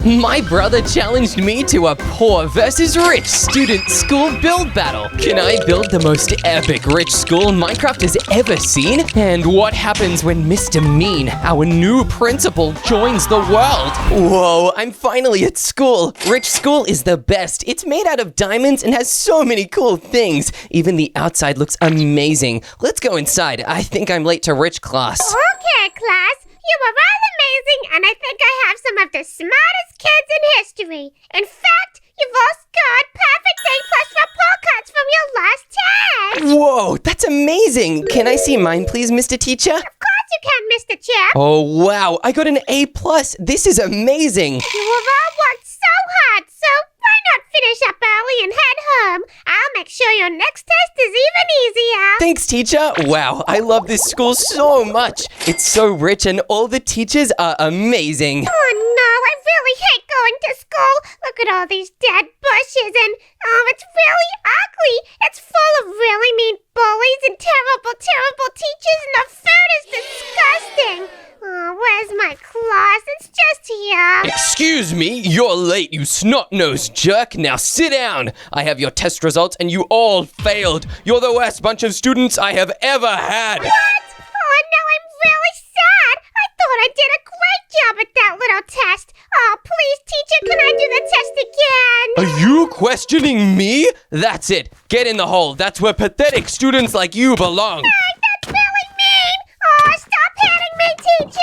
My brother challenged me to a poor versus rich student school build battle. Can I build the most epic rich school Minecraft has ever seen? And what happens when Mr. Mean, our new principal, joins the world? Whoa, I'm finally at school. Rich school is the best. It's made out of diamonds and has so many cool things. Even the outside looks amazing. Let's go inside. I think I'm late to rich class. Okay, class. You are all amazing, and I think I have some of the smartest kids in history. In fact, you've all scored perfect A+ report cards from your last test. Whoa, that's amazing. Can I see mine, please, Mr. Teacher? Of course you can, Mr. Chip. Oh, wow. I got an A+. This is amazing. You have all worked so hard, so why not finish up early and head home? I'll make sure your next test is even easier. Thanks, teacher. Wow, I love this school so much. It's so rich and all the teachers are amazing. Oh no, I really hate going to school. Look at all these dead bushes and, it's really ugly. It's full of really mean bullies and terrible teachers, and the food is disgusting. Oh, where's my class? It's just here. Excuse me, you're late, you snot-nosed jerk. Now sit down. I have your test results and you all failed. You're the worst bunch of students I have ever had. What? Oh no, I'm really sad. I thought I did a great job at that little test. Oh, please, teacher, can I do the test again? Are you questioning me? That's it. Get in the hole. That's where pathetic students like you belong. Hey, that's really mean. Oh, stop hitting me, teacher.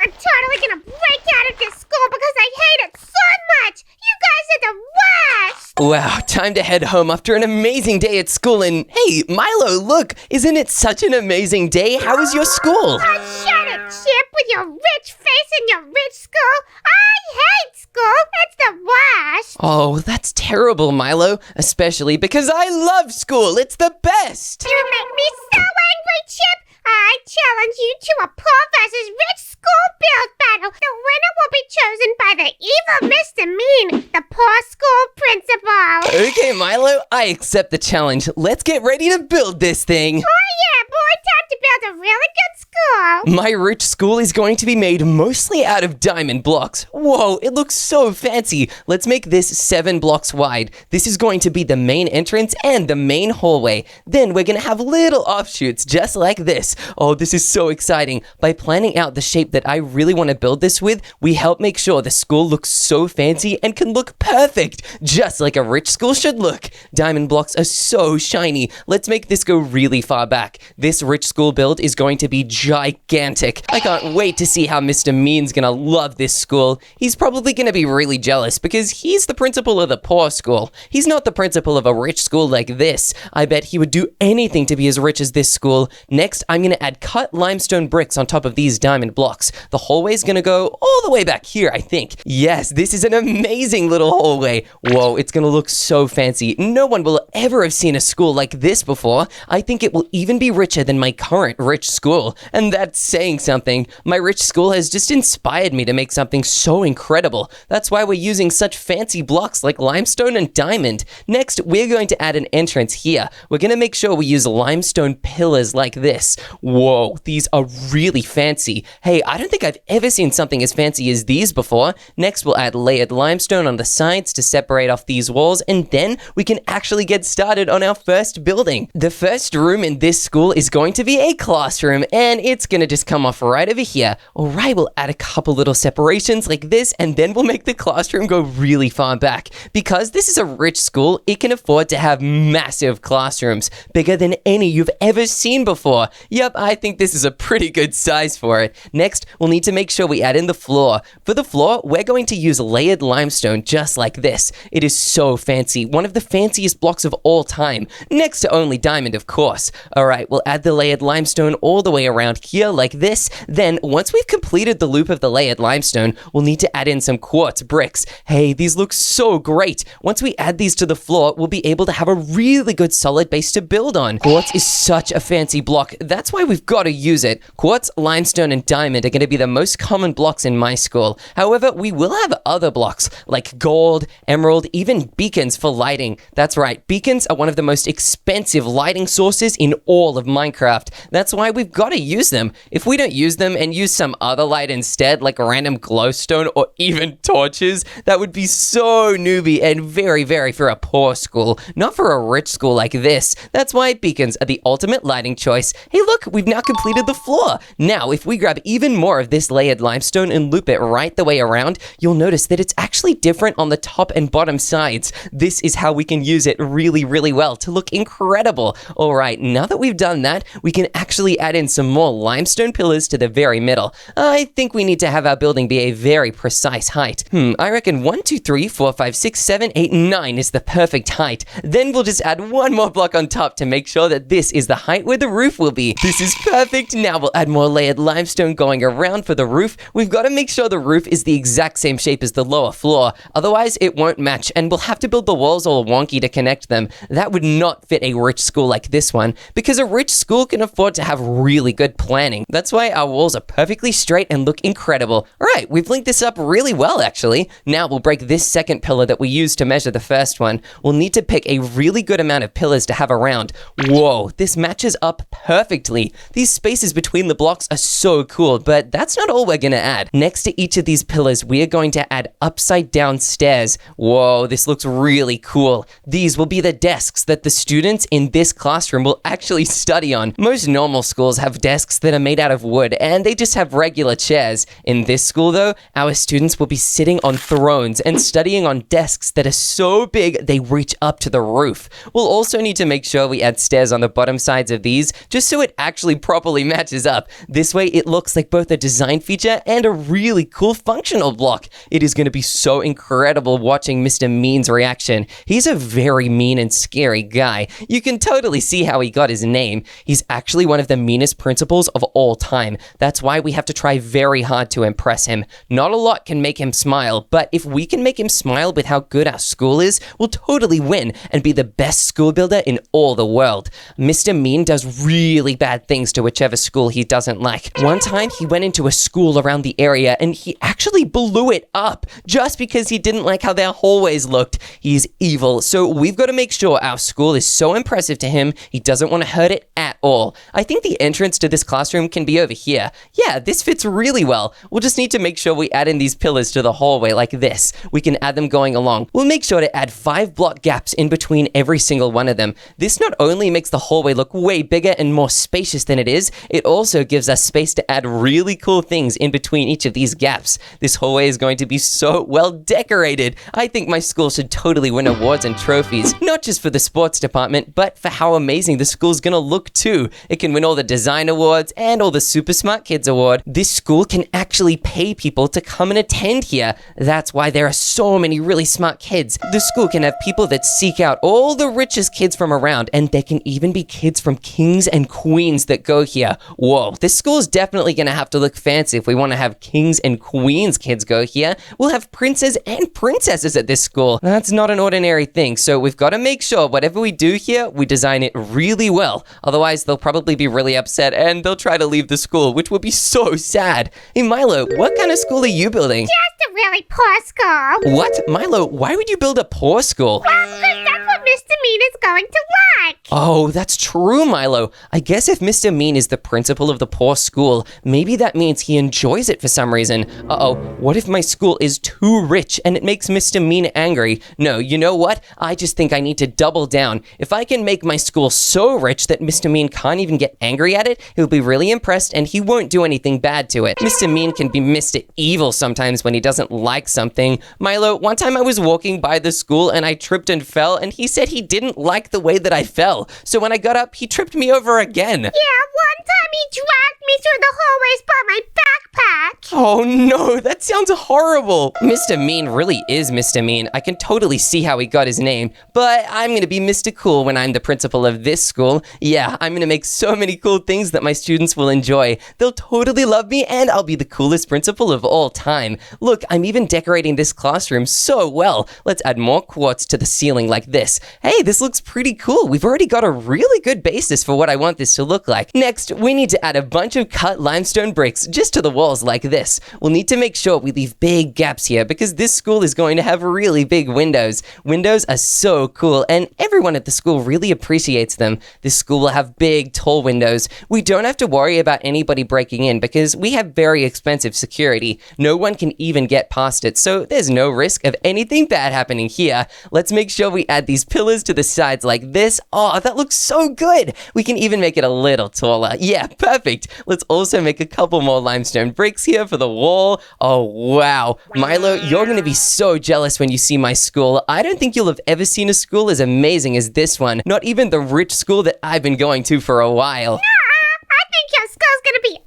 I'm totally gonna break out of this school because I hate it so much. You guys are the worst. Wow, time to head home after an amazing day at school. And hey, Milo, look, isn't it such an amazing day? How was your school? Oh, shut it, Chip, with your rich face and your rich school. I hate school. It's the worst. Oh, that's terrible, Milo. Especially because I love school. It's the best. You make me so angry, Chip. I challenge you to a poor versus rich school build battle. The winner will be chosen by the evil Mr. Mean, the poor school principal. Okay, Milo, I accept the challenge. Let's get ready to build this thing. Oh yeah, boy, time to build a really good school. My rich school is going to be made mostly out of diamond blocks. Whoa, it looks so fancy. Let's make this 7 blocks wide. This is going to be the main entrance and the main hallway. Then we're going to have little offshoots just like this. Oh, this is so exciting. By planning out the shape that I really want to build this with, we help make sure the school looks so fancy and can look perfect, just like a rich school should look. Diamond blocks are so shiny. Let's make this go really far back. This rich school build is going to be gigantic. I can't wait to see how Mr. Mean's gonna love this school. He's probably gonna be really jealous because he's the principal of the poor school. He's not the principal of a rich school like this. I bet he would do anything to be as rich as this school. Next, I'm gonna add cut limestone bricks on top of these diamond blocks. The hallway's gonna go all the way back here, I think. Yes, this is an amazing little hallway. Whoa, it's gonna look so fancy. No one will ever have seen a school like this before. I think it will even be richer than my current rich school. And that's saying something. My rich school has just inspired me to make something so incredible. That's why we're using such fancy blocks like limestone and diamond. Next, we're going to add an entrance here. We're gonna make sure we use limestone pillars like this. Whoa, these are really fancy. Hey, I don't think I've ever seen something as fancy as these before. Next, we'll add layered limestone on the sides to separate off these walls, and then we can actually get started on our first building. The first room in this school is going to be a classroom, and it's gonna just come off right over here. All right, we'll add a couple little separations like this, and then we'll make the classroom go really far back. Because this is a rich school, it can afford to have massive classrooms, bigger than any you've ever seen before. Yep, I think this is a pretty good size for it. Next, we'll need to make sure we add in the floor. For the floor, we're going to use layered limestone just like this. It is so fancy, one of the fanciest blocks of all time, next to only diamond, of course. All right, we'll add the layered limestone all the way around here like this. Then, once we've completed the loop of the layered limestone, we'll need to add in some quartz bricks. Hey, these look so great. Once we add these to the floor, we'll be able to have a really good solid base to build on. Quartz is such a fancy block. That's why we've got to use it. Quartz, limestone, and diamond are going to be the most common blocks in my school. However, we will have other blocks like gold, emerald, even beacons for lighting. That's right, beacons are one of the most expensive lighting sources in all of Minecraft. That's why we've got to use use them. If we don't use them and use some other light instead, like a random glowstone or even torches, that would be so newbie and very, very for a poor school, not for a rich school like this. That's why beacons are the ultimate lighting choice. Hey look, we've now completed the floor. Now, if we grab even more of this layered limestone and loop it right the way around, you'll notice that it's actually different on the top and bottom sides. This is how we can use it really, really well to look incredible. All right, now that we've done that, we can actually add in some more limestone pillars to the very middle. I think we need to have our building be a very precise height. I reckon 1, 2, 3, 4, 5, 6, 7, 8, 9 is the perfect height. Then we'll just add one more block on top to make sure that this is the height where the roof will be. This is perfect. Now we'll add more layered limestone going around for the roof. We've got to make sure the roof is the exact same shape as the lower floor. Otherwise, it won't match and we'll have to build the walls all wonky to connect them. That would not fit a rich school like this one because a rich school can afford to have really good planning. That's why our walls are perfectly straight and look incredible. All right, we've linked this up really well actually. Now we'll break this second pillar that we used to measure the first one. We'll need to pick a really good amount of pillars to have around. Whoa, this matches up perfectly. These spaces between the blocks are so cool, but that's not all we're gonna add. Next to each of these pillars, we are going to add upside down stairs. Whoa, this looks really cool. These will be the desks that the students in this classroom will actually study on. Most normal schools have desks that are made out of wood and they just have regular chairs. In this school though, our students will be sitting on thrones and studying on desks that are so big they reach up to the roof. We'll also need to make sure we add stairs on the bottom sides of these just so it actually properly matches up. This way it looks like both a design feature and a really cool functional block. It is going to be so incredible watching Mr. Mean's reaction. He's a very mean and scary guy. You can totally see how he got his name. He's actually one of the meanest principals of all time. That's why we have to try very hard to impress him. Not a lot can make him smile, but if we can make him smile with how good our school is, we'll totally win and be the best school builder in all the world. Mr. Mean does really bad things to whichever school he doesn't like. One time he went into a school around the area and he actually blew it up just because he didn't like how their hallways looked. He's evil, so we've got to make sure our school is so impressive to him, he doesn't want to hurt it at all. I think the entrance to this classroom can be over here. Yeah, this fits really well. We'll just need to make sure we add in these pillars to the hallway like this. We can add them going along. We'll make sure to add 5 block gaps in between every single one of them. This not only makes the hallway look way bigger and more spacious than it is, it also gives us space to add really cool things in between each of these gaps. This hallway is going to be so well decorated. I think my school should totally win awards and trophies, not just for the sports department, but for how amazing the school's gonna look too. It can win all the design awards and all the Super Smart Kids award. This school can actually pay people to come and attend here. That's why there are so many really smart kids. The school can have people that seek out all the richest kids from around, and there can even be kids from kings and queens that go here. Whoa, this school is definitely gonna have to look fancy if we want to have kings and queens kids go here. We'll have princes and princesses at this school. That's not an ordinary thing, so we've got to make sure whatever we do here, we design it really well. Otherwise, they'll probably be really upset and they'll try to leave the school, which would be so sad. Hey, Milo, what kind of school are you building? Just a really poor school. What? Milo, why would you build a poor school? Well, because that's what Mr. Mean is going to like. Oh, that's true, Milo. I guess if Mr. Mean is the principal of the poor school, maybe that means he enjoys it for some reason. Uh-oh, what if my school is too rich and it makes Mr. Mean angry? No, you know what? I just think I need to double down. If I can make my school so rich that Mr. Mean can't even get angry at it, he'll be really impressed and he won't do anything bad to it. Mr. Mean can be Mr. Evil sometimes when he doesn't like something. Milo, one time I was walking by the school and I tripped and fell and he said he didn't like the way that I fell. So when I got up, he tripped me over again. Yeah, one time he dragged me through the hallways by my backpack. Oh no, that sounds horrible. Mr. Mean really is Mr. Mean. I can totally see how he got his name, but I'm gonna be Mr. Cool when I'm the principal of this school. Yeah, I'm gonna make so many cool things that my students will enjoy. They'll totally love me and I'll be the coolest principal of all time. Look, I'm even decorating this classroom so well. Let's add more quartz to the ceiling like this. Hey, this looks pretty cool. We've already got a really good basis for what I want this to look like. Next, we need to add a bunch of also cut limestone bricks just to the walls like this. We'll need to make sure we leave big gaps here because this school is going to have really big windows. Windows are so cool and everyone at the school really appreciates them. This school will have big, tall windows. We don't have to worry about anybody breaking in because we have very expensive security. No one can even get past it, so there's no risk of anything bad happening here. Let's make sure we add these pillars to the sides like this. Oh, that looks so good. We can even make it a little taller. Yeah, perfect. Let's also make a couple more limestone bricks here for the wall. Oh, wow. Milo, you're going to be so jealous when you see my school. I don't think you'll have ever seen a school as amazing as this one. Not even the rich school that I've been going to for a while. I think your school's gonna be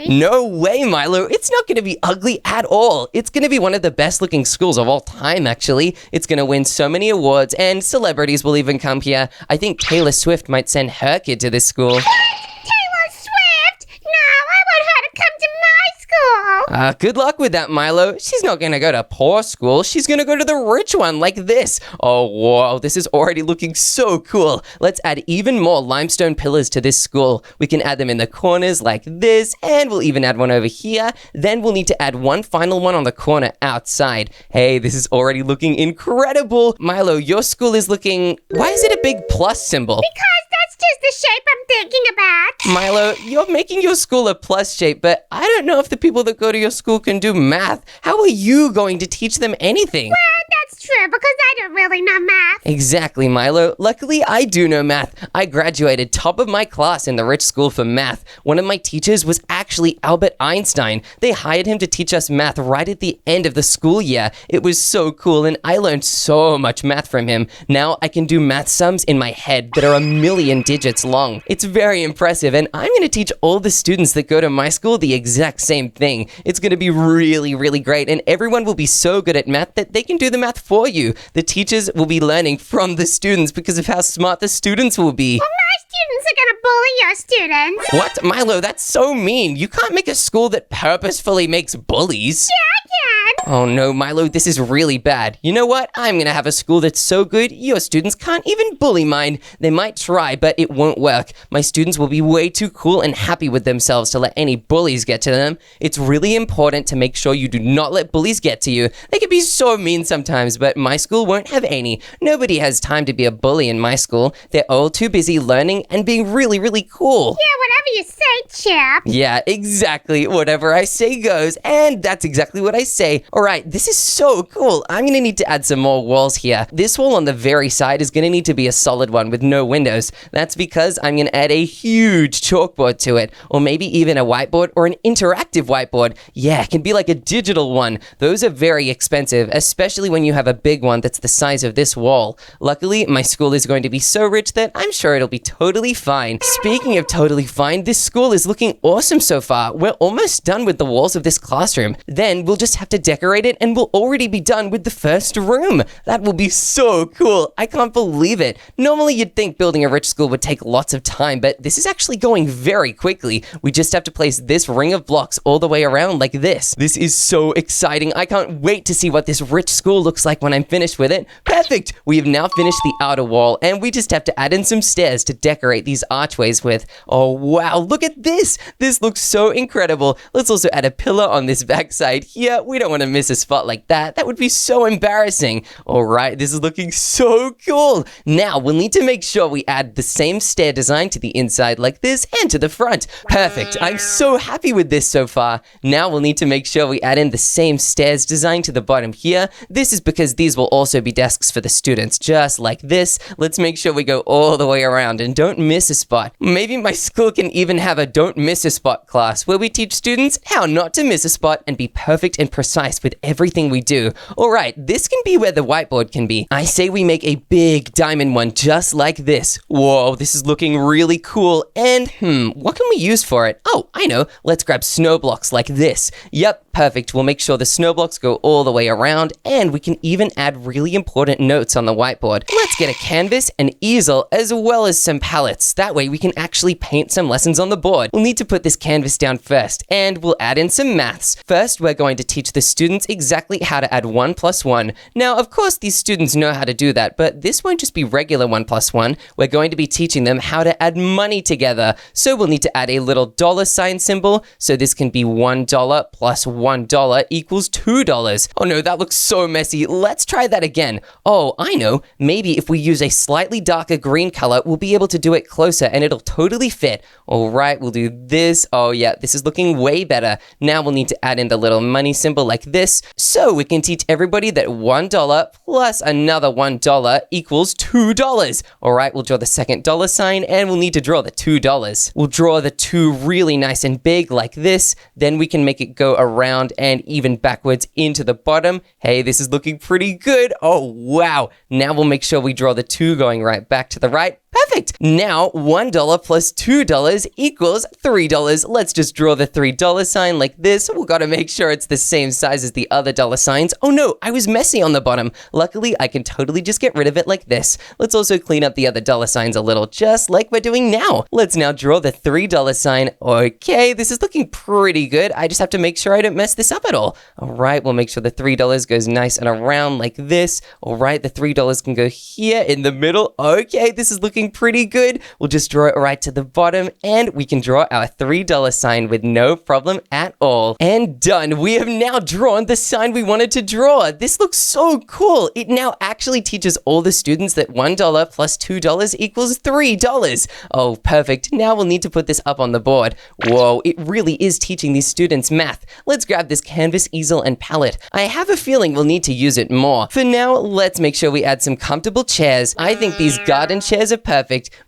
ugly. No way, Milo. It's not going to be ugly at all. It's going to be one of the best looking schools of all time, actually. It's going to win so many awards and celebrities will even come here. I think Taylor Swift might send her kid to this school. Taylor Swift? No, I want her to come to my school. Good luck with that, Milo. She's not going to go to poor school. She's going to go to the rich one like this. Oh, whoa. This is already looking so cool. Let's add even more limestone pillars to this school. We can add them in the corners like this, and we'll even add one over here. Then we'll need to add one final one on the corner outside. Hey, this is already looking incredible. Milo, your school is looking... Why is it a big plus symbol? Because that's just the shape I'm thinking about. Milo, you're making your school a plus shape, but I don't know if the people that go to your school can do math. How are you going to teach them anything? That's true, because I don't really know math. Exactly, Milo. Luckily, I do know math. I graduated top of my class in the rich school for math. One of my teachers was actually Albert Einstein. They hired him to teach us math right at the end of the school year. It was so cool, and I learned so much math from him. Now I can do math sums in my head that are 1,000,000 digits long. It's very impressive, and I'm going to teach all the students that go to my school the exact same thing. It's going to be really, really great, and everyone will be so good at math that they can do the math for you. The teachers will be learning from the students because of how smart the students will be. Well, my students are gonna bully your students. What? Milo, that's so mean. You can't make a school that purposefully makes bullies. Yeah, I can. Oh no, Milo, this is really bad. You know what? I'm gonna have a school that's so good, your students can't even bully mine. They might try, but it won't work. My students will be way too cool and happy with themselves to let any bullies get to them. It's really important to make sure you do not let bullies get to you. They can be so mean sometimes, but my school won't have any. Nobody has time to be a bully in my school. They're all too busy learning and being really, really cool. Yeah, whatever you say, Chip. Yeah, exactly. Whatever I say goes. And that's exactly what I say. All right, this is so cool. I'm going to need to add some more walls here. This wall on the very side is going to need to be a solid one with no windows. That's because I'm going to add a huge chalkboard to it, or maybe even a whiteboard or an interactive whiteboard. Yeah, it can be like a digital one. Those are very expensive, especially when you have a big one that's the size of this wall. Luckily, my school is going to be so rich that I'm sure it'll be totally fine. Speaking of totally fine, this school is looking awesome so far. We're almost done with the walls of this classroom. Then we'll just have to decorate it and we'll already be done with the first room. That will be so cool. I can't believe it. Normally you'd think building a rich school would take lots of time, but this is actually going very quickly. We just have to place this ring of blocks all the way around like this. This is so exciting. I can't wait to see what this rich school looks like when I'm finished with it. Perfect. We have now finished the outer wall and we just have to add in some stairs to decorate these archways with. Oh wow, look at this. This looks so incredible. Let's also add a pillar on this backside here. We don't want to miss a spot like that. That would be so embarrassing. All right, this is looking so cool. Now we'll need to make sure we add the same stair design to the inside like this and to the front. Perfect. I'm so happy with this so far. Now we'll need to make sure we add in the same stairs design to the bottom here. This is because these will also be desks for the students, just like this. Let's make sure we go all the way around and don't miss a spot. Maybe my school can even have a don't miss a spot class where we teach students how not to miss a spot and be perfect and precise with everything we do. All right, this can be where the whiteboard can be. I say we make a big diamond one just like this. Whoa, this is looking really cool. And what can we use for it? Oh, I know. Let's grab snow blocks like this. Yep, perfect. We'll make sure the snow blocks go all the way around and we can even add really important notes on the whiteboard. Let's get a canvas, an easel, as well as some palettes. That way we can actually paint some lessons lessons on the board. We'll need to put this canvas down first, and we'll add in some maths. First, we're going to teach the students exactly how to add 1 plus 1. Now, of course, these students know how to do that, but this won't just be regular 1 plus 1. We're going to be teaching them how to add money together. So we'll need to add a little dollar sign symbol. So this can be $1 plus $1 equals $2. Oh no, that looks so messy. Let's try that again. Oh, I know. Maybe if we use a slightly darker green color, we'll be able to do it closer and it'll totally fit. All right, we'll do this. Oh yeah, this is looking way better. Now we'll need to add in the little money symbol like this. So we can teach everybody that $1 plus another $1 equals $2. All right, we'll draw the second dollar sign and we'll need to draw the $2. We'll draw the 2 really nice and big like this. Then we can make it go around and even backwards into the bottom. Hey, this is looking pretty good. Oh, wow. Now we'll make sure we draw the 2 going right back to the right. Perfect. Now, $1 plus $2 equals $3. Let's just draw the $3 sign like this. We've got to make sure it's the same size as the other dollar signs. Oh no, I was messy on the bottom. Luckily, I can totally just get rid of it like this. Let's also clean up the other dollar signs a little, just like we're doing now. Let's now draw the $3 sign. Okay, this is looking pretty good. I just have to make sure I don't mess this up at all. All right, we'll make sure the $3 goes nice and around like this. All right, the $3 can go here in the middle. Okay, this is looking pretty good. We'll just draw it right to the bottom and we can draw our $3 sign with no problem at all. And done. We have now drawn the sign we wanted to draw. This looks so cool. It now actually teaches all the students that $1 plus $2 equals $3. Oh, perfect. Now we'll need to put this up on the board. Whoa, it really is teaching these students math. Let's grab this canvas, easel, and palette. I have a feeling we'll need to use it more. For now, let's make sure we add some comfortable chairs. I think these garden chairs are perfect.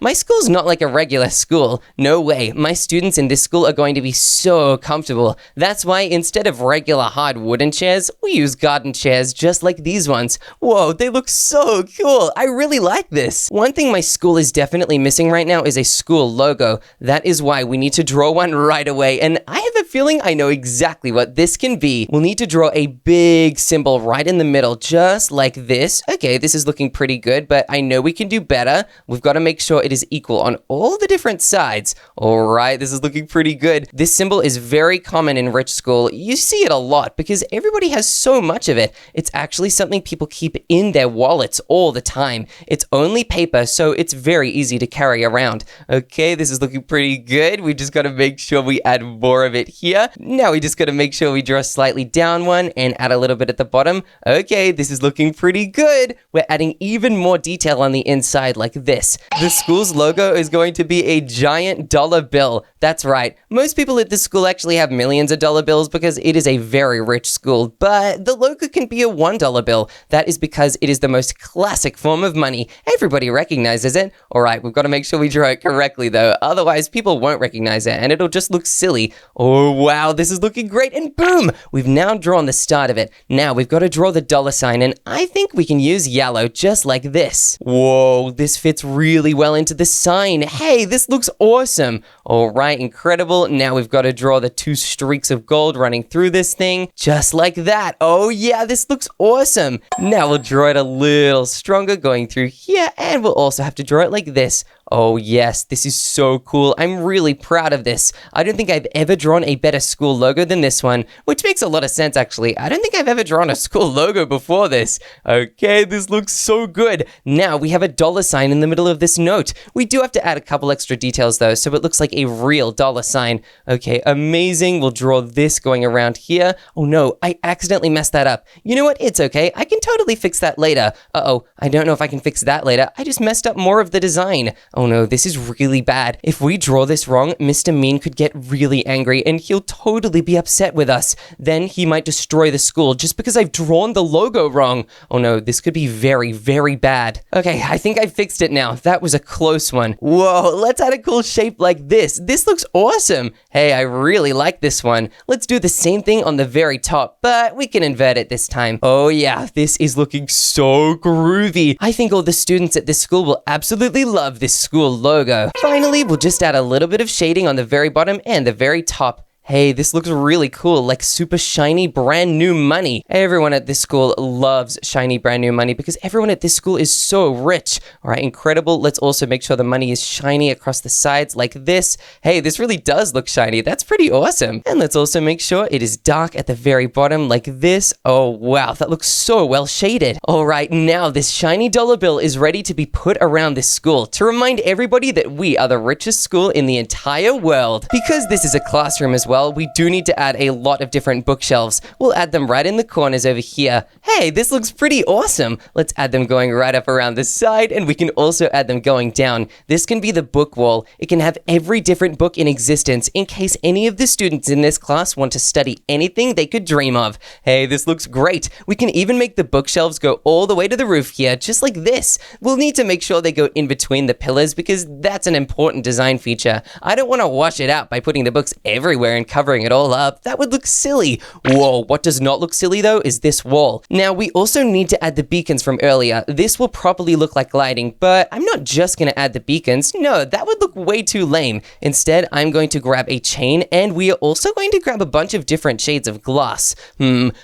My school's not like a regular school. No way. My students in this school are going to be so comfortable. That's why instead of regular hard wooden chairs, we use garden chairs just like these ones. Whoa, they look so cool. I really like this. One thing my school is definitely missing right now is a school logo. That is why we need to draw one right away. And I have a feeling I know exactly what this can be. We'll need to draw a big symbol right in the middle, just like this. Okay, this is looking pretty good, but I know we can do better. We've got to make sure it is equal on all the different sides. All right, this is looking pretty good. This symbol is very common in rich school. You see it a lot because everybody has so much of it. It's actually something people keep in their wallets all the time. It's only paper, so it's very easy to carry around. Okay, this is looking pretty good. We just got to make sure we add more of it here. Now we just got to make sure we draw slightly down one and add a little bit at the bottom. Okay, this is looking pretty good. We're adding even more detail on the inside like this. The school's logo is going to be a giant dollar bill. That's right. Most people at this school actually have millions of dollar bills because it is a very rich school, but the logo can be a $1 bill. That is because it is the most classic form of money. Everybody recognizes it. All right, we've got to make sure we draw it correctly though. Otherwise, people won't recognize it and it'll just look silly. Oh, wow, this is looking great. And boom, we've now drawn the start of it. Now we've got to draw the dollar sign and I think we can use yellow just like this. Whoa, this fits really well into the sign. Hey, this looks awesome. All right, incredible. Now we've got to draw the 2 streaks of gold running through this thing, just like that. Oh yeah, this looks awesome. Now we'll draw it a little stronger going through here, and we'll also have to draw it like this. Oh yes, this is so cool. I'm really proud of this. I don't think I've ever drawn a better school logo than this one, which makes a lot of sense actually. I don't think I've ever drawn a school logo before this. Okay, this looks so good. Now we have a dollar sign in the middle of this note. We do have to add a couple extra details though, so it looks like a real dollar sign. Okay, amazing. We'll draw this going around here. Oh no, I accidentally messed that up. You know what? It's okay. I can totally fix that later. Uh-oh, I don't know if I can fix that later. I just messed up more of the design. Oh no, this is really bad. If we draw this wrong, Mr. Mean could get really angry and he'll totally be upset with us. Then he might destroy the school just because I've drawn the logo wrong. Oh no, this could be very, very bad. Okay, I think I fixed it now. That was a close one. Whoa, let's add a cool shape like this. This looks awesome. Hey, I really like this one. Let's do the same thing on the very top, but we can invert it this time. Oh yeah, this is looking so groovy. I think all the students at this school will absolutely love this school logo. Finally, we'll just add a little bit of shading on the very bottom and the very top. Hey, this looks really cool, like super shiny brand new money. Everyone at this school loves shiny brand new money because everyone at this school is so rich. All right, incredible. Let's also make sure the money is shiny across the sides like this. Hey, this really does look shiny. That's pretty awesome. And let's also make sure it is dark at the very bottom like this. Oh, wow, that looks so well shaded. All right, now this shiny dollar bill is ready to be put around this school to remind everybody that we are the richest school in the entire world. Because this is a classroom as well, we do need to add a lot of different bookshelves. We'll add them right in the corners over here. Hey, this looks pretty awesome. Let's add them going right up around the side, and we can also add them going down. This can be the book wall. It can have every different book in existence in case any of the students in this class want to study anything they could dream of. Hey, this looks great. We can even make the bookshelves go all the way to the roof here, just like this. We'll need to make sure they go in between the pillars because that's an important design feature. I don't want to wash it out by putting the books everywhere and covering it all up. That would look silly. Whoa, what does not look silly though is this wall. Now we also need to add the beacons from earlier. This will probably look like lighting, but I'm not just going to add the beacons. No, that would look way too lame. Instead, I'm going to grab a chain, and we are also going to grab a bunch of different shades of glass.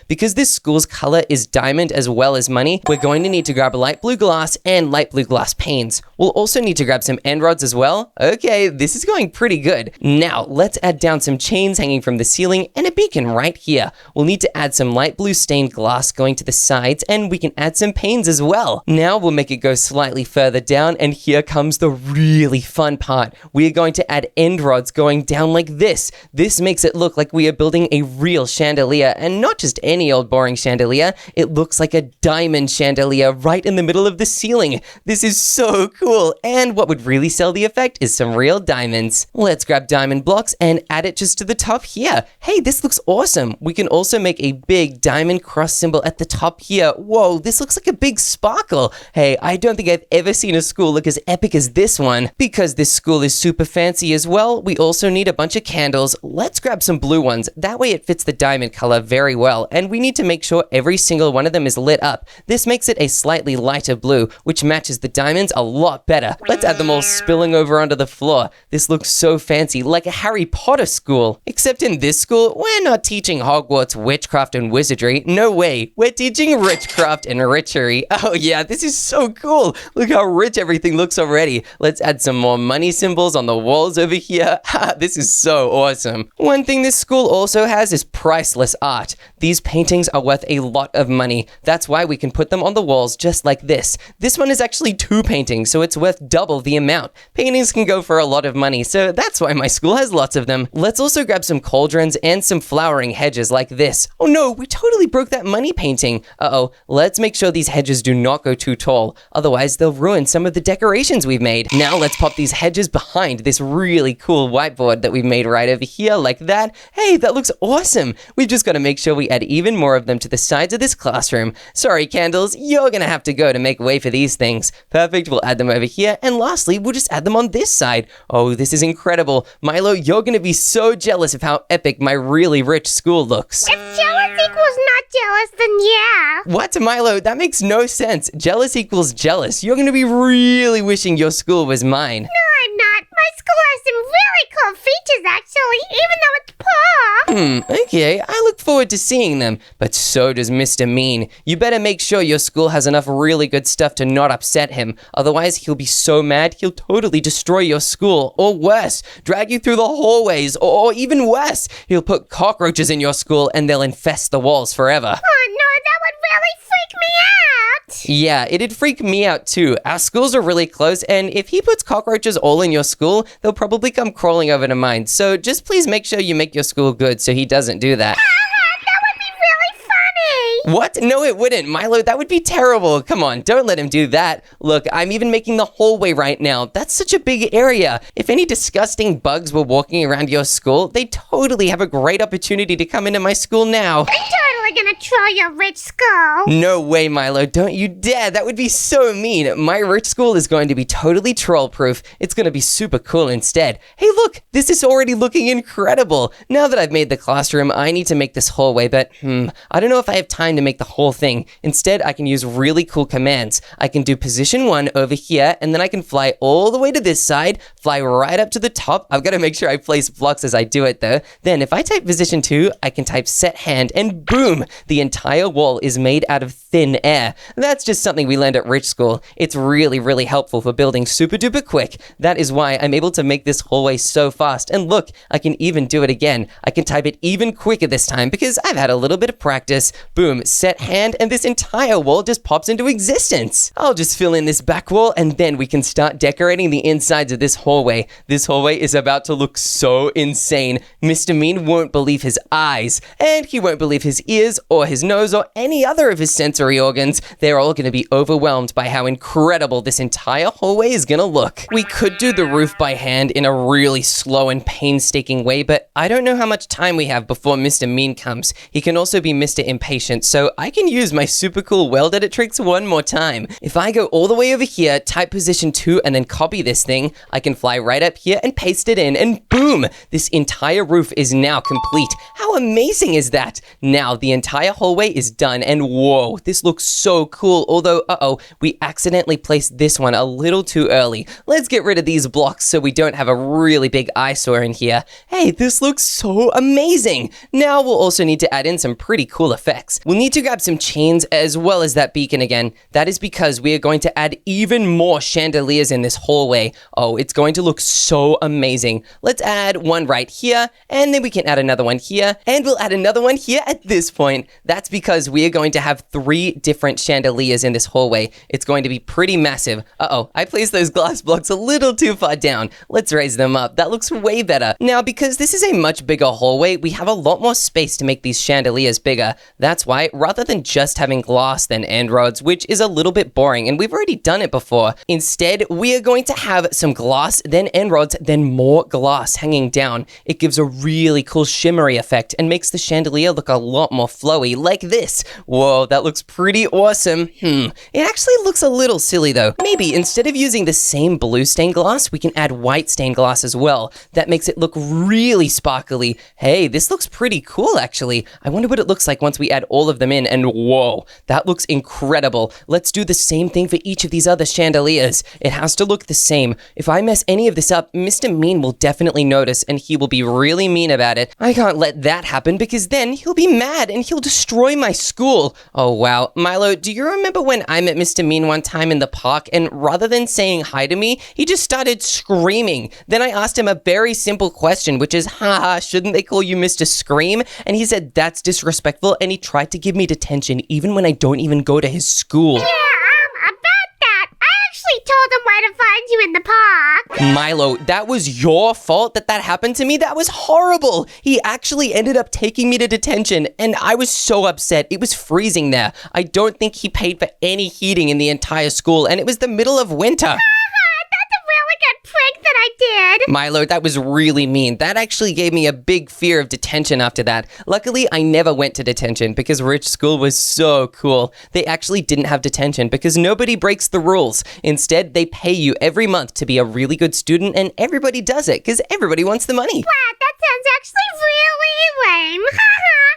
Because this school's color is diamond as well as money, we're going to need to grab light blue glass and light blue glass panes. We'll also need to grab some end rods as well. Okay, this is going pretty good. Now, let's add down some chains hanging from the ceiling and a beacon right here. We'll need to add some light blue stained glass going to the sides, and we can add some panes as well. Now we'll make it go slightly further down, and here comes the really fun part. We are going to add end rods going down like this. This makes it look like we are building a real chandelier, and not just any old boring chandelier. It looks like a diamond chandelier right in the middle of the ceiling. This is so cool, and what would really sell the effect is some real diamonds. Let's grab diamond blocks and add it just to the top here. Hey, this looks awesome. We can also make a big diamond cross symbol at the top here. Whoa, this looks like a big sparkle. Hey, I don't think I've ever seen a school look as epic as this one. Because this school is super fancy as well, we also need a bunch of candles. Let's grab some blue ones. That way it fits the diamond color very well, and we need to make sure every single one of them is lit up. This makes it a slightly lighter blue, which matches the diamonds a lot better. Let's add them all spilling over onto the floor. This looks so fancy, like a Harry Potter school. Except in this school, we're not teaching Hogwarts witchcraft and wizardry. No way. We're teaching richcraft and richery. Oh yeah, this is so cool. Look how rich everything looks already. Let's add some more money symbols on the walls over here. This is so awesome. One thing this school also has is priceless art. These paintings are worth a lot of money. That's why we can put them on the walls just like this. This one is actually 2 paintings, so it's worth double the amount. Paintings can go for a lot of money, so that's why my school has lots of them. Let's also grab some cauldrons and some flowering hedges like this. Oh no, we totally broke that money painting. Uh-oh, let's make sure these hedges do not go too tall. Otherwise, they'll ruin some of the decorations we've made. Now let's pop these hedges behind this really cool whiteboard that we've made right over here like that. Hey, that looks awesome. We've just got to make sure we add even more of them to the sides of this classroom. Sorry, candles, you're gonna have to go to make way for these things. Perfect, we'll add them over here, and lastly, we'll just add them on this side. Oh, this is incredible. Milo, you're gonna be so jealous of how epic my really rich school looks. If jealous equals not jealous, then yeah. What, Milo? That makes no sense. Jealous equals jealous. You're gonna be really wishing your school was mine. No, I'm not. My school has some really cool features, actually, even though it's poor. Okay, I look forward to seeing them, but so does Mr. Mean. You better make sure your school has enough really good stuff to not upset him. Otherwise, he'll be so mad, he'll totally destroy your school, or worse, drag you through the hallways, or even worse, he'll put cockroaches in your school and they'll infest the walls forever. Oh no, that would really freak me out. Yeah, it'd freak me out too. Our schools are really close, and if he puts cockroaches all in your school, they'll probably come crawling over to mine. So just please make sure you make your school good so he doesn't do that. That would be really funny. What? No, it wouldn't. Milo, that would be terrible. Come on, don't let him do that. Look, I'm even making the hallway right now. That's such a big area. If any disgusting bugs were walking around your school, they totally have a great opportunity to come into my school now. They totally really gonna troll your rich school? No way, Milo. Don't you dare. That would be so mean. My rich school is going to be totally troll-proof. It's going to be super cool instead. Hey, look. This is already looking incredible. Now that I've made the classroom, I need to make this hallway, but I don't know if I have time to make the whole thing. Instead, I can use really cool commands. I can do position 1 over here, and then I can fly all the way to this side, fly right up to the top. I've got to make sure I place blocks as I do it, though. Then, if I type position 2, I can type set hand, and boom! The entire wall is made out of thin air. That's just something we learned at Rich School. It's really, really helpful for building super duper quick. That is why I'm able to make this hallway so fast. And look, I can even do it again. I can type it even quicker this time because I've had a little bit of practice. Boom, set hand, and this entire wall just pops into existence. I'll just fill in this back wall, and then we can start decorating the insides of this hallway. This hallway is about to look so insane. Mr. Mean won't believe his eyes, and he won't believe his ears or his nose or any other of his sensory organs. They're all going to be overwhelmed by how incredible this entire hallway is going to look. We could do the roof by hand in a really slow and painstaking way, but I don't know how much time we have before Mr. Mean comes. He can also be Mr. Impatient, so I can use my super cool weld edit tricks one more time. If I go all the way over here, type position 2, and then copy this thing, I can fly right up here and paste it in, and boom! This entire roof is now complete. How amazing is that? Now, the entire hallway is done, and whoa, this looks so cool, although, we accidentally placed this one a little too early. Let's get rid of these blocks so we don't have a really big eyesore in here. Hey, this looks so amazing! Now we'll also need to add in some pretty cool effects. We'll need to grab some chains as well as that beacon again. That is because we are going to add even more chandeliers in this hallway. Oh, it's going to look so amazing. Let's add one right here, and then we can add another one here, and we'll add another one here at this point. That's because we are going to have 3 different chandeliers in this hallway. It's going to be pretty massive. I placed those glass blocks a little too far down. Let's raise them up. That looks way better. Now, because this is a much bigger hallway, we have a lot more space to make these chandeliers bigger. That's why, rather than just having glass then end rods, which is a little bit boring, and we've already done it before, instead, we are going to have some glass, then end rods, then more glass hanging down. It gives a really cool shimmery effect and makes the chandelier look a lot more flowy, like this. Whoa, that looks pretty awesome. It actually looks a little silly though. Maybe instead of using the same blue stained glass, we can add white stained glass as well. That makes it look really sparkly. Hey, this looks pretty cool actually. I wonder what it looks like once we add all of them in, and whoa, that looks incredible. Let's do the same thing for each of these other chandeliers. It has to look the same. If I mess any of this up, Mr. Mean will definitely notice and he will be really mean about it. I can't let that happen because then he'll be mad and he'll destroy my school. Oh wow. Milo, do you remember when I met Mr. Mean one time in the park and rather than saying hi to me, he just started screaming? Then I asked him a very simple question, which is, haha, shouldn't they call you Mr. Scream? And he said that's disrespectful, and he tried to give me detention even when I don't even go to his school. Yeah, about that. I actually told him where to find you in the park. Milo, that was your fault that happened to me? That was horrible. He actually ended up taking me to detention, and I was so upset. It was freezing there. I don't think he paid for any heating in the entire school, and it was the middle of winter. Prank that I did. Milo, that was really mean. That actually gave me a big fear of detention after that. Luckily, I never went to detention because Rich School was so cool. They actually didn't have detention because nobody breaks the rules. Instead, they pay you every month to be a really good student, and everybody does it because everybody wants the money. Wow, that sounds actually really lame.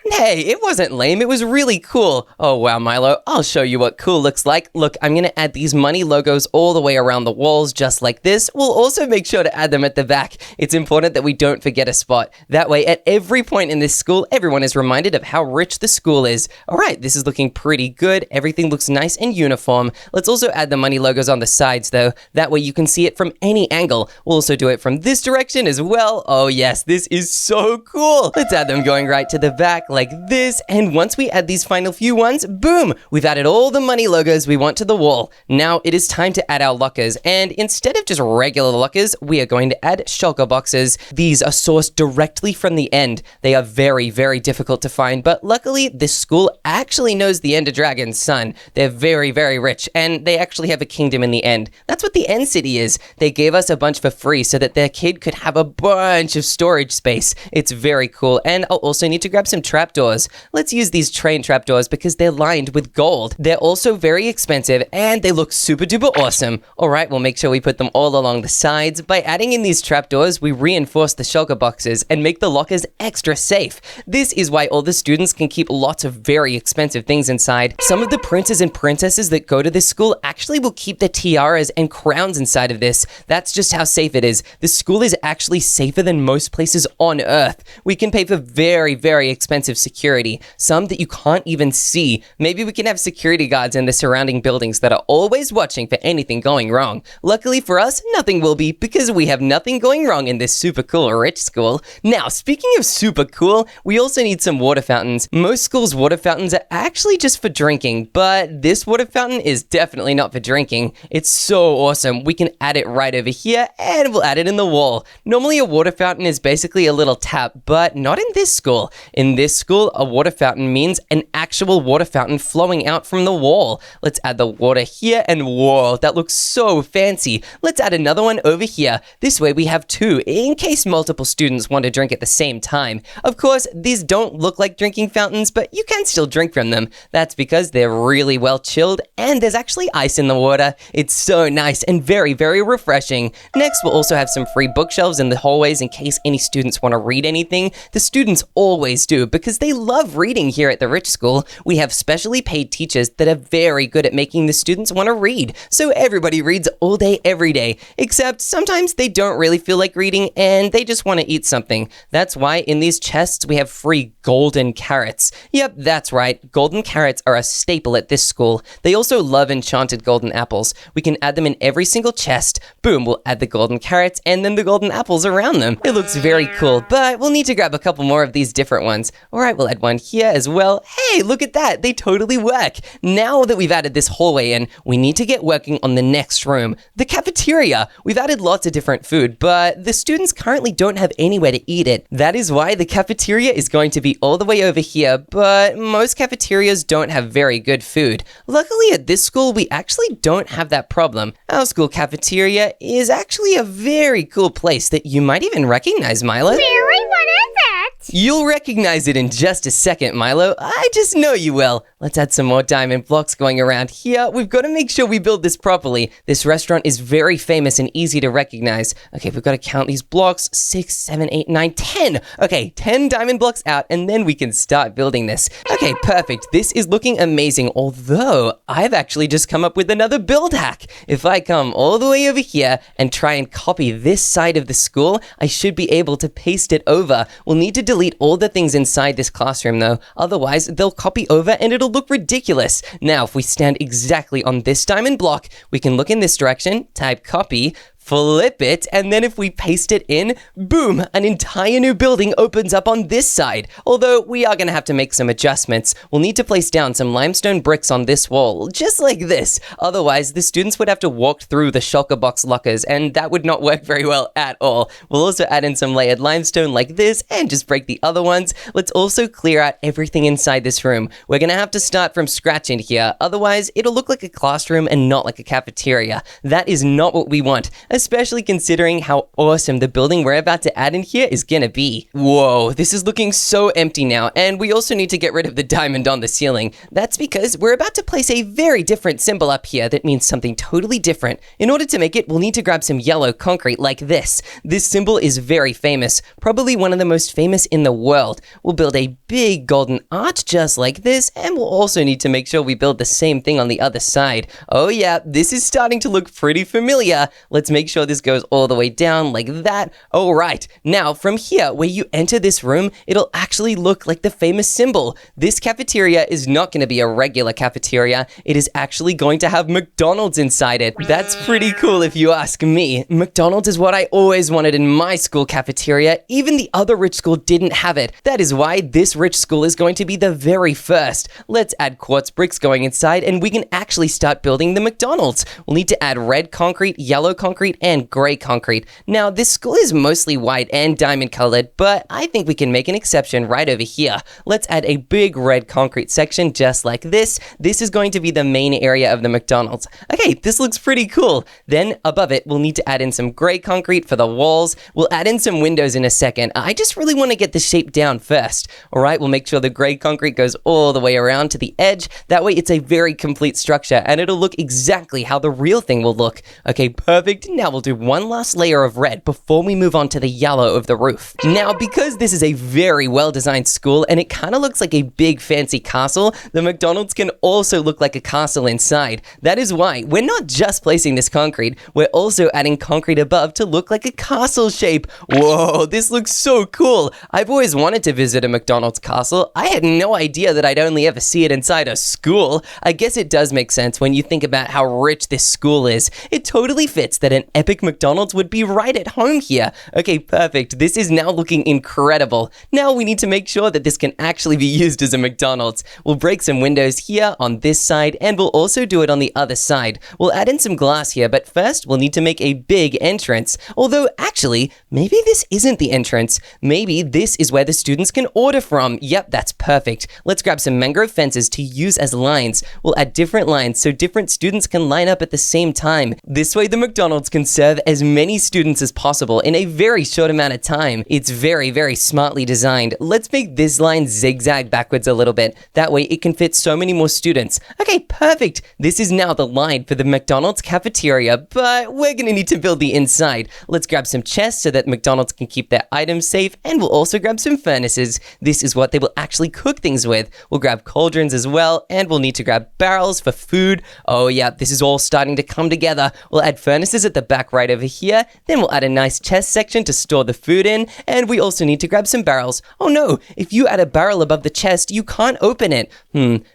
Hey, it wasn't lame. It was really cool. Oh, wow, Milo. I'll show you what cool looks like. Look, I'm going to add these money logos all the way around the walls just like this. We'll also make sure to add them at the back. It's important that we don't forget a spot. That way, at every point in this school, everyone is reminded of how rich the school is. All right, this is looking pretty good. Everything looks nice and uniform. Let's also add the money logos on the sides, though. That way you can see it from any angle. We'll also do it from this direction as well. Oh, yes, this is so cool. Let's add them going right to the back like this. And once we add these final few ones, boom, we've added all the money logos we want to the wall. Now it is time to add our lockers. And instead of just regular lockers, we are going to add shulker boxes. These are sourced directly from the end. They are very, very difficult to find, but luckily this school actually knows the Ender Dragon's son. They're very, very rich, and they actually have a kingdom in the end. That's what the End City is. They gave us a bunch for free so that their kid could have a bunch of storage space. It's very cool, and I'll also need to grab some traps trapdoors. Let's use these train trapdoors because they're lined with gold. They're also very expensive and they look super duper awesome. Alright, we'll make sure we put them all along the sides. By adding in these trapdoors, we reinforce the shulker boxes and make the lockers extra safe. This is why all the students can keep lots of very expensive things inside. Some of the princes and princesses that go to this school actually will keep their tiaras and crowns inside of this. That's just how safe it is. The school is actually safer than most places on Earth. We can pay for very, very expensive security, some that you can't even see. Maybe we can have security guards in the surrounding buildings that are always watching for anything going wrong. Luckily for us, nothing will be because we have nothing going wrong in this super cool rich school. Now, speaking of super cool, we also need some water fountains. Most schools' water fountains are actually just for drinking, but this water fountain is definitely not for drinking. It's so awesome. We can add it right over here and we'll add it in the wall. Normally a water fountain is basically a little tap, but not in this school. In this school, a water fountain means an actual water fountain flowing out from the wall. Let's add the water here and whoa, that looks so fancy. Let's add another one over here. This way we have two in case multiple students want to drink at the same time. Of course, these don't look like drinking fountains, but you can still drink from them. That's because they're really well chilled and there's actually ice in the water. It's so nice and very, very refreshing. Next, we'll also have some free bookshelves in the hallways in case any students want to read anything. The students always do because they love reading here at the Rich School. We have specially paid teachers that are very good at making the students want to read. So everybody reads all day, every day, except sometimes they don't really feel like reading and they just want to eat something. That's why in these chests we have free golden carrots. Yep, that's right. Golden carrots are a staple at this school. They also love enchanted golden apples. We can add them in every single chest. Boom, we'll add the golden carrots and then the golden apples around them. It looks very cool, but we'll need to grab a couple more of these different ones. Alright, we'll add one here as well. Hey, look at that. They totally work. Now that we've added this hallway in, we need to get working on the next room, the cafeteria. We've added lots of different food, but the students currently don't have anywhere to eat it. That is why the cafeteria is going to be all the way over here, but most cafeterias don't have very good food. Luckily at this school, we actually don't have that problem. Our school cafeteria is actually a very cool place that you might even recognize, Milo. Really? What is it? You'll recognize it in just a second, Milo. I just know you will. Let's add some more diamond blocks going around here. We've got to make sure we build this properly. This restaurant is very famous and easy to recognize. Okay, we've got to count these blocks. 6, 7, 8, 9, 10. Okay, 10 diamond blocks out, and then we can start building this. Okay, perfect. This is looking amazing, although I've actually just come up with another build hack. If I come all the way over here and try and copy this side of the school, I should be able to paste it over. We'll need to delete all the things inside this classroom though, otherwise they'll copy over and it'll look ridiculous. Now, if we stand exactly on this diamond block, we can look in this direction, type copy, flip it, and then if we paste it in, boom, an entire new building opens up on this side. Although we are going to have to make some adjustments. We'll need to place down some limestone bricks on this wall, just like this. Otherwise, the students would have to walk through the shulker box lockers, and that would not work very well at all. We'll also add in some layered limestone like this, and just break the other ones. Let's also clear out everything inside this room. We're going to have to start from scratch in here, otherwise it'll look like a classroom and not like a cafeteria. That is not what we want, especially considering how awesome the building we're about to add in here is gonna be. Whoa, this is looking so empty now, and we also need to get rid of the diamond on the ceiling. That's because we're about to place a very different symbol up here that means something totally different. In order to make it, we'll need to grab some yellow concrete like this. This symbol is very famous, probably one of the most famous in the world. We'll build a big golden arch just like this, and we'll also need to make sure we build the same thing on the other side. Oh yeah, this is starting to look pretty familiar. Let's make sure this goes all the way down like that. All right, now from here, where you enter this room, it'll actually look like the famous symbol. This cafeteria is not going to be a regular cafeteria. It is actually going to have McDonald's inside it. That's pretty cool if you ask me. McDonald's is what I always wanted in my school cafeteria. Even the other rich school didn't have it. That is why this rich school is going to be the very first. Let's add quartz bricks going inside and we can actually start building the McDonald's. We'll need to add red concrete, yellow concrete, concrete and gray concrete. Now, this school is mostly white and diamond colored, but I think we can make an exception right over here. Let's add a big red concrete section just like this. This is going to be the main area of the McDonald's. Okay, this looks pretty cool. Then above it, we'll need to add in some gray concrete for the walls. We'll add in some windows in a second. I just really want to get the shape down first. All right, we'll make sure the gray concrete goes all the way around to the edge. That way it's a very complete structure and it'll look exactly how the real thing will look. Okay, perfect. Now we'll do one last layer of red before we move on to the yellow of the roof. Now, because this is a very well-designed school and it kind of looks like a big fancy castle, the McDonald's can also look like a castle inside. That is why we're not just placing this concrete, we're also adding concrete above to look like a castle shape. Whoa, this looks so cool. I've always wanted to visit a McDonald's castle. I had no idea that I'd only ever see it inside a school. I guess it does make sense when you think about how rich this school is. It totally fits that an epic McDonald's would be right at home here. Okay, perfect. This is now looking incredible. Now we need to make sure that this can actually be used as a McDonald's. We'll break some windows here on this side and we'll also do it on the other side. We'll add in some glass here, but first we'll need to make a big entrance. Although actually, maybe this isn't the entrance. Maybe this is where the students can order from. Yep, that's perfect. Let's grab some mangrove fences to use as lines. We'll add different lines so different students can line up at the same time. This way the McDonald's can serve as many students as possible in a very short amount of time. It's very, very smartly designed. Let's make this line zigzag backwards a little bit. That way it can fit so many more students. Okay, perfect. This is now the line for the McDonald's cafeteria, but we're gonna need to build the inside. Let's grab some chests so that McDonald's can keep their items safe, and we'll also grab some furnaces. This is what they will actually cook things with. We'll grab cauldrons as well, and we'll need to grab barrels for food. Oh yeah, this is all starting to come together. We'll add furnaces at the back right over here, then we'll add a nice chest section to store the food in, and we also need to grab some barrels. Oh no, if you add a barrel above the chest, you can't open it.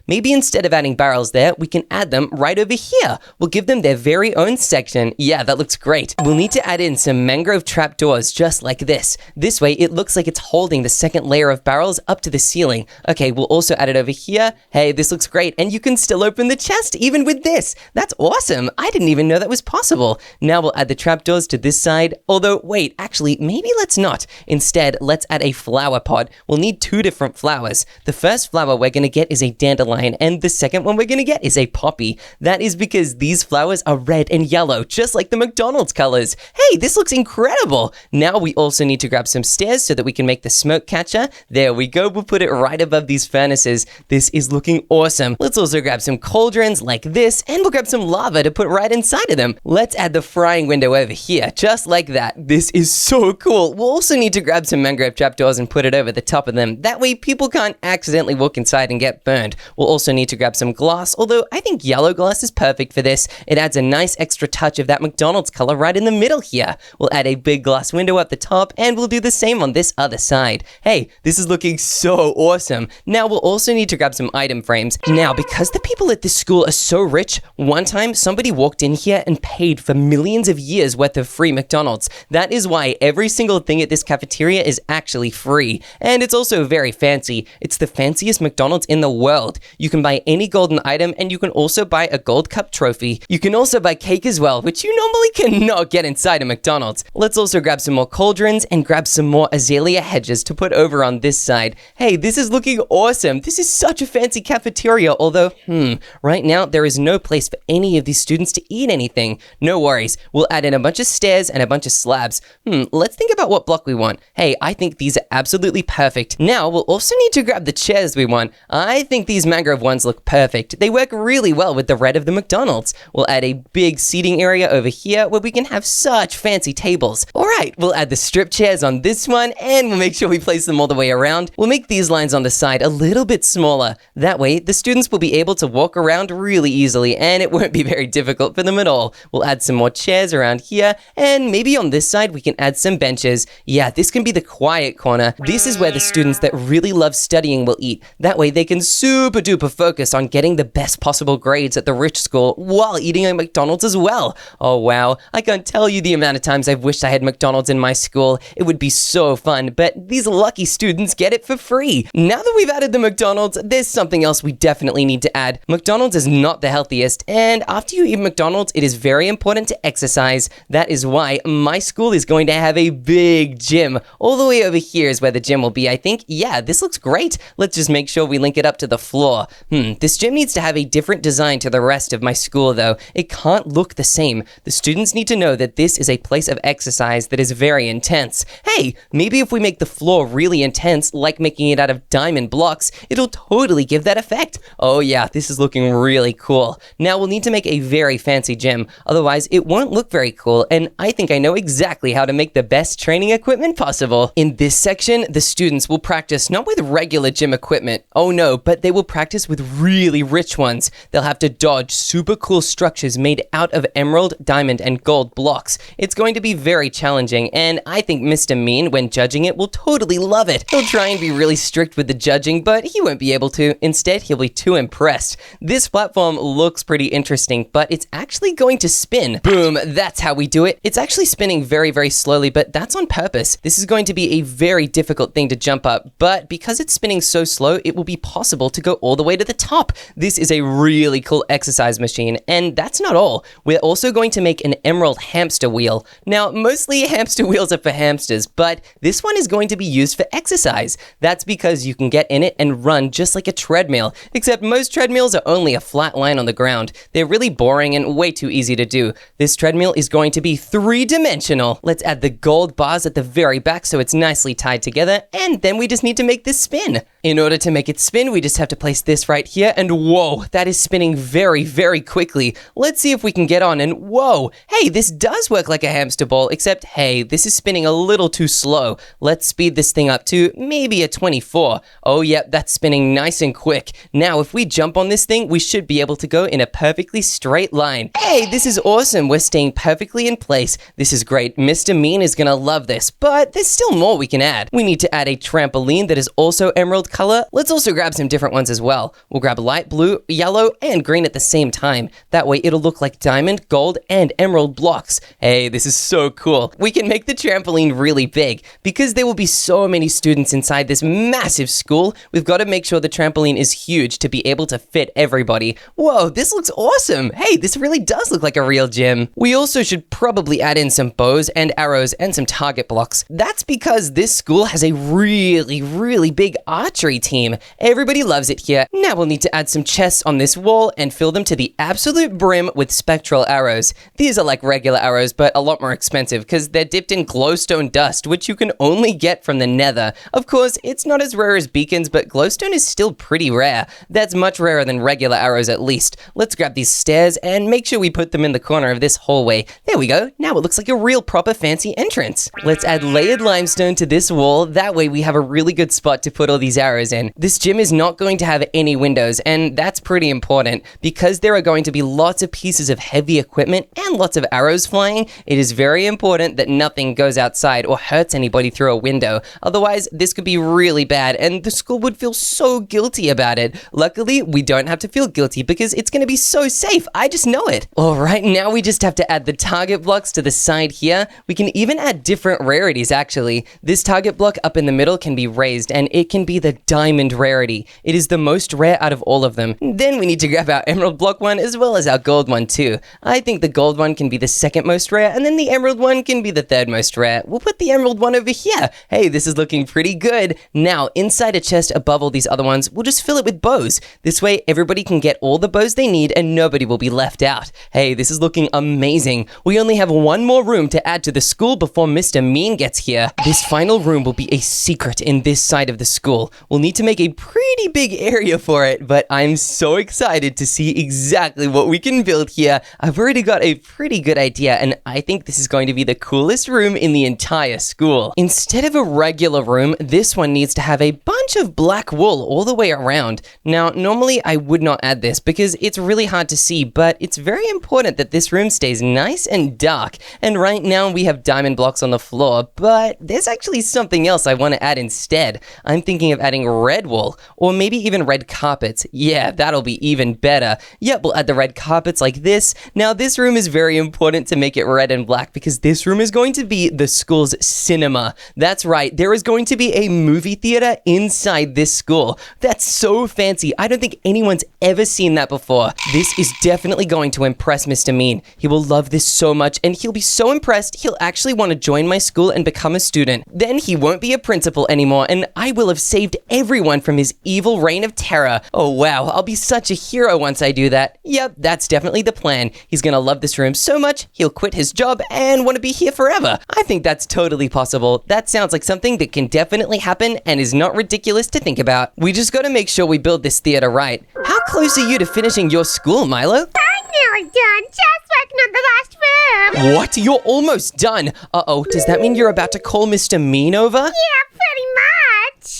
Maybe instead of adding barrels there, we can add them right over here. We'll give them their very own section. Yeah, that looks great. We'll need to add in some mangrove trapdoors just like this. This way it looks like it's holding the second layer of barrels up to the ceiling. Okay, we'll also add it over here. Hey, this looks great, and you can still open the chest even with this. That's awesome. I didn't even know that was possible. Now we'll add the trapdoors to this side. Although, wait, actually, maybe let's not. Instead, let's add a flower pot. We'll need 2 different flowers. The first flower we're going to get is a dandelion, and the second one we're going to get is a poppy. That is because these flowers are red and yellow, just like the McDonald's colors. Hey, this looks incredible. Now we also need to grab some stairs so that we can make the smoke catcher. There we go. We'll put it right above these furnaces. This is looking awesome. Let's also grab some cauldrons like this, and we'll grab some lava to put right inside of them. Let's add the frying window over here, just like that. This is so cool. We'll also need to grab some mangrove trapdoors and put it over the top of them. That way people can't accidentally walk inside and get burned. We'll also need to grab some glass, although I think yellow glass is perfect for this. It adds a nice extra touch of that McDonald's color right in the middle here. We'll add a big glass window at the top, and we'll do the same on this other side. Hey, this is looking so awesome. Now we'll also need to grab some item frames. Now, because the people at this school are so rich, one time somebody walked in here and paid for millions of years worth of free McDonald's. That is why every single thing at this cafeteria is actually free. And it's also very fancy. It's the fanciest McDonald's in the world. You can buy any golden item, and you can also buy a gold cup trophy. You can also buy cake as well, which you normally cannot get inside a McDonald's. Let's also grab some more cauldrons and grab some more azalea hedges to put over on this side. Hey, this is looking awesome. This is such a fancy cafeteria, although, right now there is no place for any of these students to eat anything. No worries. We'll add in a bunch of stairs and a bunch of slabs. Let's think about what block we want. Hey, I think these are absolutely perfect. Now, we'll also need to grab the chairs we want. I think these mangrove ones look perfect. They work really well with the red of the McDonald's. We'll add a big seating area over here where we can have such fancy tables. Alright, we'll add the strip chairs on this one, and we'll make sure we place them all the way around. We'll make these lines on the side a little bit smaller. That way, the students will be able to walk around really easily, and it won't be very difficult for them at all. We'll add some more chairs around here, and maybe on this side we can add some benches. Yeah, this can be the quiet corner. This is where the students that really love studying will eat. That way they can super duper focus on getting the best possible grades at the rich school while eating at McDonald's as well. Oh wow, I can't tell you the amount of times I've wished I had McDonald's in my school. It would be so fun, but these lucky students get it for free. Now that we've added the McDonald's, there's something else we definitely need to add. McDonald's is not the healthiest, and after you eat McDonald's, it is very important to exercise exercise. That is why my school is going to have a big gym. All the way over here is where the gym will be, I think. Yeah, this looks great. Let's just make sure we link it up to the floor. This gym needs to have a different design to the rest of my school, though. It can't look the same. The students need to know that this is a place of exercise that is very intense. Hey, maybe if we make the floor really intense, like making it out of diamond blocks, it'll totally give that effect. Oh yeah, this is looking really cool. Now we'll need to make a very fancy gym, otherwise it won't look very cool, and I think I know exactly how to make the best training equipment possible. In this section, the students will practice not with regular gym equipment, oh no, but they will practice with really rich ones. They'll have to dodge super cool structures made out of emerald, diamond, and gold blocks. It's going to be very challenging, and I think Mr. Mean, when judging it, will totally love it. He'll try and be really strict with the judging, but he won't be able to. Instead, he'll be too impressed. This platform looks pretty interesting, but it's actually going to spin. Boom, that's how we do it. It's actually spinning very, very slowly, but that's on purpose. This is going to be a very difficult thing to jump up, but because it's spinning so slow, it will be possible to go all the way to the top. This is a really cool exercise machine, and that's not all. We're also going to make an emerald hamster wheel. Now, mostly hamster wheels are for hamsters, but this one is going to be used for exercise. That's because you can get in it and run just like a treadmill, except most treadmills are only a flat line on the ground. They're really boring and way too easy to do. This treadmill is going to be three-dimensional. Let's add the gold bars at the very back so it's nicely tied together, and then we just need to make this spin. In order to make it spin, we just have to place this right here, and whoa, that is spinning very, very quickly. Let's see if we can get on, and whoa, hey, this does work like a hamster ball, except, hey, this is spinning a little too slow. Let's speed this thing up to maybe a 24. Oh, yep, that's spinning nice and quick. Now, if we jump on this thing, we should be able to go in a perfectly straight line. Hey, this is awesome. We're staying perfectly in place. This is great. Mr. Mean is gonna love this, but there's still more we can add. We need to add a trampoline that is also emerald color. Let's also grab some different ones as well. We'll grab light blue, yellow, and green at the same time. That way it'll look like diamond, gold, and emerald blocks. Hey, this is so cool. We can make the trampoline really big. Because there will be so many students inside this massive school, we've got to make sure the trampoline is huge to be able to fit everybody. Whoa, this looks awesome. Hey, this really does look like a real gym. We also should probably add in some bows and arrows and some target blocks. That's because this school has a really, really big archery team. Everybody loves it here. Now we'll need to add some chests on this wall and fill them to the absolute brim with spectral arrows. These are like regular arrows, but a lot more expensive because they're dipped in glowstone dust, which you can only get from the nether. Of course, it's not as rare as beacons, but glowstone is still pretty rare. That's much rarer than regular arrows at least. Let's grab these stairs and make sure we put them in the corner of this hallway. There we go. Now it looks like a real proper fancy entrance. Let's add layered limestone to this wall. That way we have a really good spot to put all these arrows in. This gym is not going to have any windows, and that's pretty important. Because there are going to be lots of pieces of heavy equipment and lots of arrows flying, it is very important that nothing goes outside or hurts anybody through a window. Otherwise, this could be really bad, and the school would feel so guilty about it. Luckily, we don't have to feel guilty because it's going to be so safe. I just know it. All right, now we just have to add the target blocks to the side here. We can even add different rarities, actually. This target block up in the middle can be raised, and it can be the diamond rarity. It is the most rare out of all of them. Then we need to grab our emerald block one as well as our gold one too. I think the gold one can be the second most rare, and then the emerald one can be the third most rare. We'll put the emerald one over here. Hey, this is looking pretty good. Now, inside a chest above all these other ones, we'll just fill it with bows. This way, everybody can get all the bows they need and nobody will be left out. Hey, this is looking amazing. We only have one more room to add to the school before Mr. Mean gets here. This final room will be a secret in this side of the school. We'll need to make a pretty big area for it, but I'm so excited to see exactly what we can build here. I've already got a pretty good idea, and I think this is going to be the coolest room in the entire school. Instead of a regular room, this one needs to have a bunch of black wool all the way around. Now, normally I would not add this because it's really hard to see, but it's very important that this room stays nice and dark. And right now we have diamond blocks on the floor, but there's actually something else I want to add instead. I'm thinking of adding adding red wool, or maybe even red carpets. Yeah, that'll be even better. Yep, we'll add the red carpets like this. Now, this room is very important to make it red and black because this room is going to be the school's cinema. That's right, there is going to be a movie theater inside this school. That's so fancy. I don't think anyone's ever seen that before. This is definitely going to impress Mr. Mean. He will love this so much, and he'll be so impressed, he'll actually want to join my school and become a student. Then he won't be a principal anymore, and I will have saved everyone from his evil reign of terror. Oh wow, I'll be such a hero once I do that. Yep, that's definitely the plan. He's gonna love this room so much, he'll quit his job and want to be here forever. I think that's totally possible. That sounds like something that can definitely happen and is not ridiculous to think about. We just gotta make sure we build this theater right. How close are you to finishing your school, Milo? I'm nearly done. Just working on the last room. What? You're almost done. Uh-oh, does that mean you're about to call Mr. Mean over? Yeah, pretty much.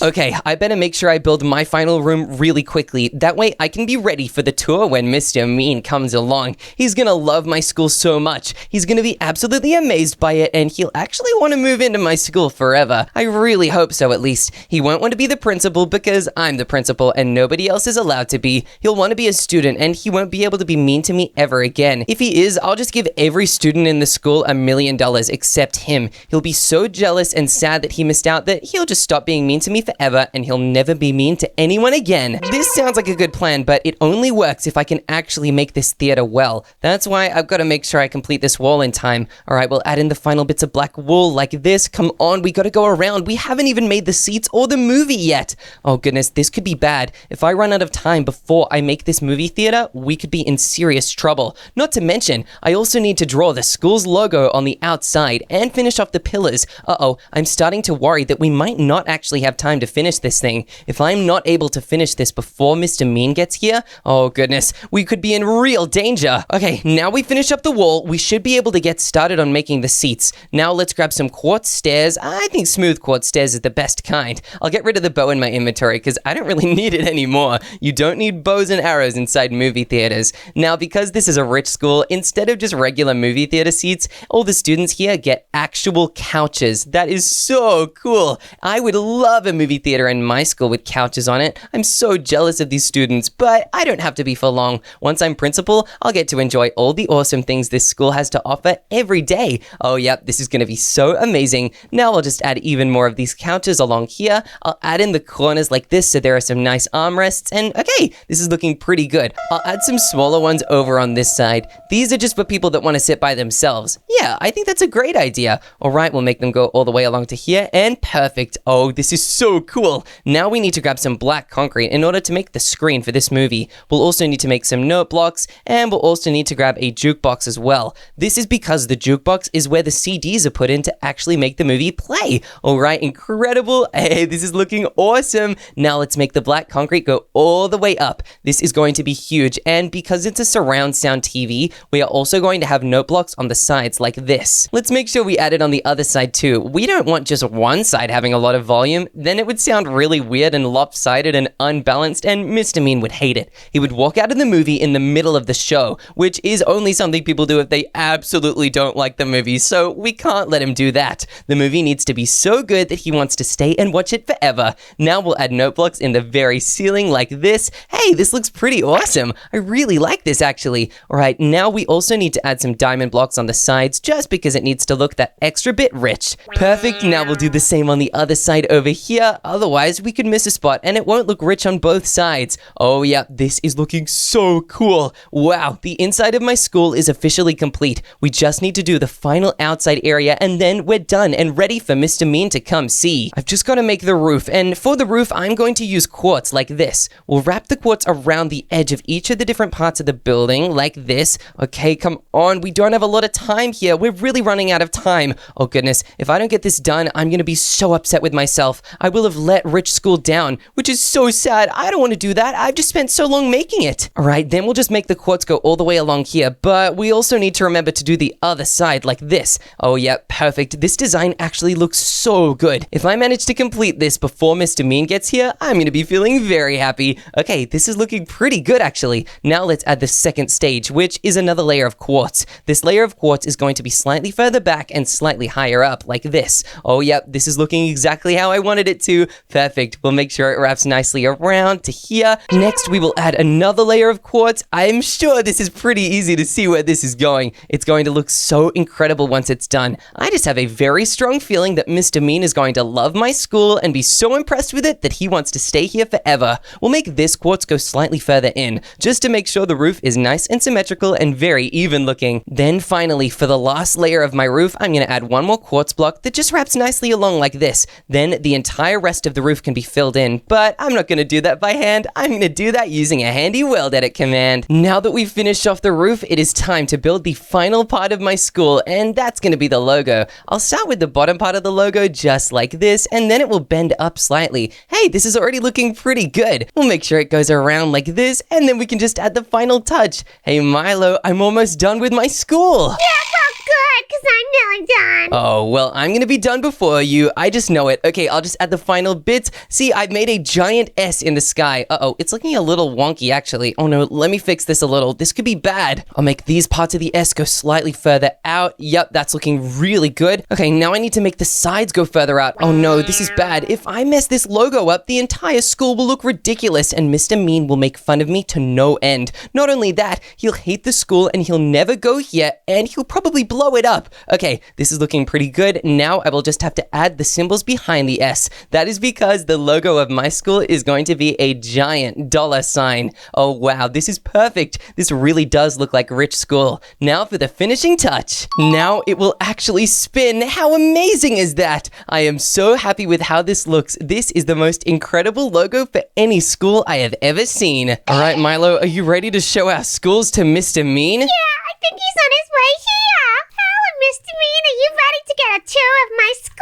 Okay, I better make sure I build my final room really quickly. That way I can be ready for the tour when Mr. Mean comes along. He's gonna love my school so much. He's gonna be absolutely amazed by it, and he'll actually want to move into my school forever. I really hope so, at least. He won't want to be the principal because I'm the principal and nobody else is allowed to be. He'll want to be a student, and he won't be able to be mean to me ever again. If he is, I'll just give every student in the school $1 million except him. He'll be so jealous and sad that he missed out that he'll just stop being mean to me forever, and he'll never be mean to anyone again. This sounds like a good plan, but it only works if I can actually make this theater well. That's why I've got to make sure I complete this wall in time. Alright, we'll add in the final bits of black wool like this. Come on, we gotta go around. We haven't even made the seats or the movie yet. Oh goodness, this could be bad. If I run out of time before I make this movie theater, we could be in serious trouble. Not to mention, I also need to draw the school's logo on the outside and finish off the pillars. Uh-oh, I'm starting to worry that we might not actually have time to finish this thing. If I'm not able to finish this before Mr. Mean gets here, oh goodness, we could be in real danger. Okay, now we finish up the wall, we should be able to get started on making the seats. Now let's grab some quartz stairs. I think smooth quartz stairs is the best kind. I'll get rid of the bow in my inventory because I don't really need it anymore. You don't need bows and arrows inside movie theaters. Now, because this is a rich school, instead of just regular movie theater seats, all the students here get actual couches. That is so cool. I would love a movie theater in my school with couches on it. I'm so jealous of these students, but I don't have to be for long. Once I'm principal, I'll get to enjoy all the awesome things this school has to offer every day. Oh yep, this is going to be so amazing. Now I'll just add even more of these couches along here. I'll add in the corners like this so there are some nice armrests, and okay, this is looking pretty good. I'll add some smaller ones over on this side. These are just for people that want to sit by themselves. Yeah, I think that's a great idea. Alright, we'll make them go all the way along to here, and perfect. Oh, this is so cool. Now we need to grab some black concrete in order to make the screen for this movie. We'll also need to make some note blocks, and we'll also need to grab a jukebox as well. This is because the jukebox is where the CDs are put in to actually make the movie play. Alright, incredible. Hey, this is looking awesome. Now let's make the black concrete go all the way up. This is going to be huge, and because it's a surround sound TV, we are also going to have note blocks on the sides like this. Let's make sure we add it on the other side too. We don't want just one side having a lot of volume, then it would sound really weird and lopsided and unbalanced, and Mr. Mean would hate it. He would walk out of the movie in the middle of the show, which is only something people do if they absolutely don't like the movie, so we can't let him do that. The movie needs to be so good that he wants to stay and watch it forever. Now we'll add note blocks in the very ceiling like this. Hey, this looks pretty awesome. I really like this actually. Alright, now we also need to add some diamond blocks on the sides just because it needs to look that extra bit rich. Perfect, now we'll do the same on the other side over here, otherwise we could miss a spot and it won't look rich on both sides. Oh yeah, this is looking so cool. Wow, the inside of my school is officially complete. We just need to do the final outside area and then we're done and ready for Mr. Mean to come see. I've just got to make the roof, and for the roof I'm going to use quartz like this. We'll wrap the quartz around the edge of each of the different parts of the building like this. Okay, come on, we don't have a lot of time here. We're really running out of time. Oh goodness, if I don't get this done, I'm gonna be so upset with myself. I will have let Rich School down, which is so sad. I don't want to do that. I've just spent so long making it. Alright, then we'll just make the quartz go all the way along here, but we also need to remember to do the other side like this. Oh yeah, perfect. This design actually looks so good. If I manage to complete this before Mr. Mean gets here, I'm gonna be feeling very happy. Okay, this is looking pretty good actually. Now let's add the second stage, which is another layer of quartz. This layer of quartz is going to be slightly further back and slightly higher up like this. Oh yep, this is looking exactly how I wanted it too. Perfect. We'll make sure it wraps nicely around to here. Next, we will add another layer of quartz. I'm sure this is pretty easy to see where this is going. It's going to look so incredible once it's done. I just have a very strong feeling that Mr. Mean is going to love my school and be so impressed with it that he wants to stay here forever. We'll make this quartz go slightly further in, just to make sure the roof is nice and symmetrical and very even looking. Then finally, for the last layer of my roof, I'm going to add one more quartz block that just wraps nicely along like this. Then the entire rest of the roof can be filled in, but I'm not going to do that by hand. I'm going to do that using a handy weld edit command. Now that we've finished off the roof, it is time to build the final part of my school, and that's going to be the logo. I'll start with the bottom part of the logo just like this, and then it will bend up slightly. Hey, this is already looking pretty good. We'll make sure it goes around like this, and then we can just add the final touch. Hey Milo, I'm almost done with my school. Yeah, well, good, because I'm nearly done. Oh, well, I'm gonna be done before you. I just know it. Okay, I'll just add the final bits. See, I've made a giant S in the sky. Uh-oh, it's looking a little wonky, actually. Oh no, let me fix this a little. This could be bad. I'll make these parts of the S go slightly further out. Yep, that's looking really good. Okay, now I need to make the sides go further out. Oh no, this is bad. If I mess this logo up, the entire school will look ridiculous, and Mr. Mean will make fun of me to no end. Not only that, he'll hate the school, and he'll never go here, and he'll probably blow it up. Okay, this is looking pretty good. Now I will just have to add the symbols behind the S. That is because the logo of my school is going to be a giant $sign. Oh wow, this is perfect. This really does look like a rich school. Now for the finishing touch. Now it will actually spin. How amazing is that? I am so happy with how this looks. This is the most incredible logo for any school I have ever seen. All right, Milo, are you ready to show our schools to Mr. Mean? Yeah, I think he's on his way here. Hello, Mr. Mean. Are you ready to get a tour of my school?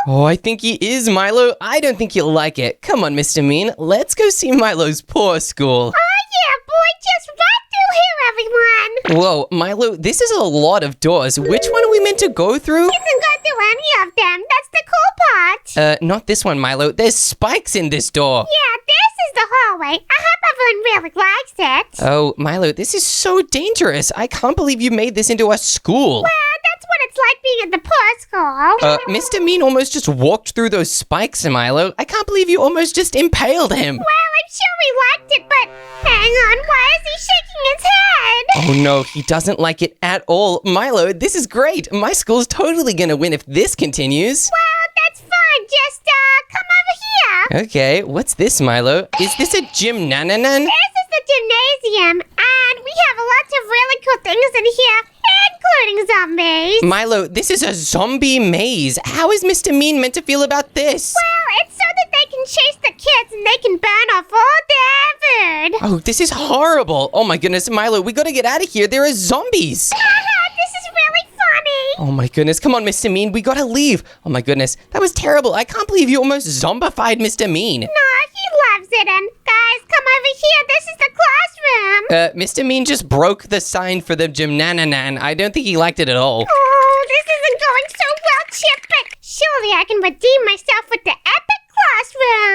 Oh, I think he is, Milo. I don't think you'll like it. Come on, Mr. Mean. Let's go see Milo's poor school. Oh, yeah, boy. Just right through here, everyone. Whoa, Milo, this is a lot of doors. Which one are we meant to go through? You can go through any of them. That's the cool part. Not this one, Milo. There's spikes in this door. Yeah, this is the hallway. I hope everyone really likes it. Oh, Milo, this is so dangerous. I can't believe you made this into a school. Well, that's what it's like being in the poor school. Mr. Mean almost just walked through those spikes, Milo. I can't believe you almost just impaled him. Well, I'm sure he liked it, but hang on, why is he shaking his head? Oh no, he doesn't like it at all. Milo, this is great. My school's totally gonna win if this continues. Well, that's fine. Just, come over here. Okay, what's this, Milo? Is this a gymnananan? This is the gymnasium, and we have lots of really cool things in here, including zombies. Milo, this is a zombie maze. How is Mr. Mean meant to feel about this? Well, it's so that they can chase the kids and they can burn off all their food. Oh, this is horrible. Oh my goodness, Milo, we gotta get out of here. There are zombies. This is really funny. Oh my goodness, come on, Mr. Mean, we gotta leave. Oh my goodness, that was terrible. I can't believe you almost zombified Mr. Mean. No, he loves it. And guys, come over here. This is the classroom. Mr. Mean just broke the sign for the gymnananan. I don't think he liked it at all. Oh, this isn't going so well, Chip, but surely I can redeem myself with the epic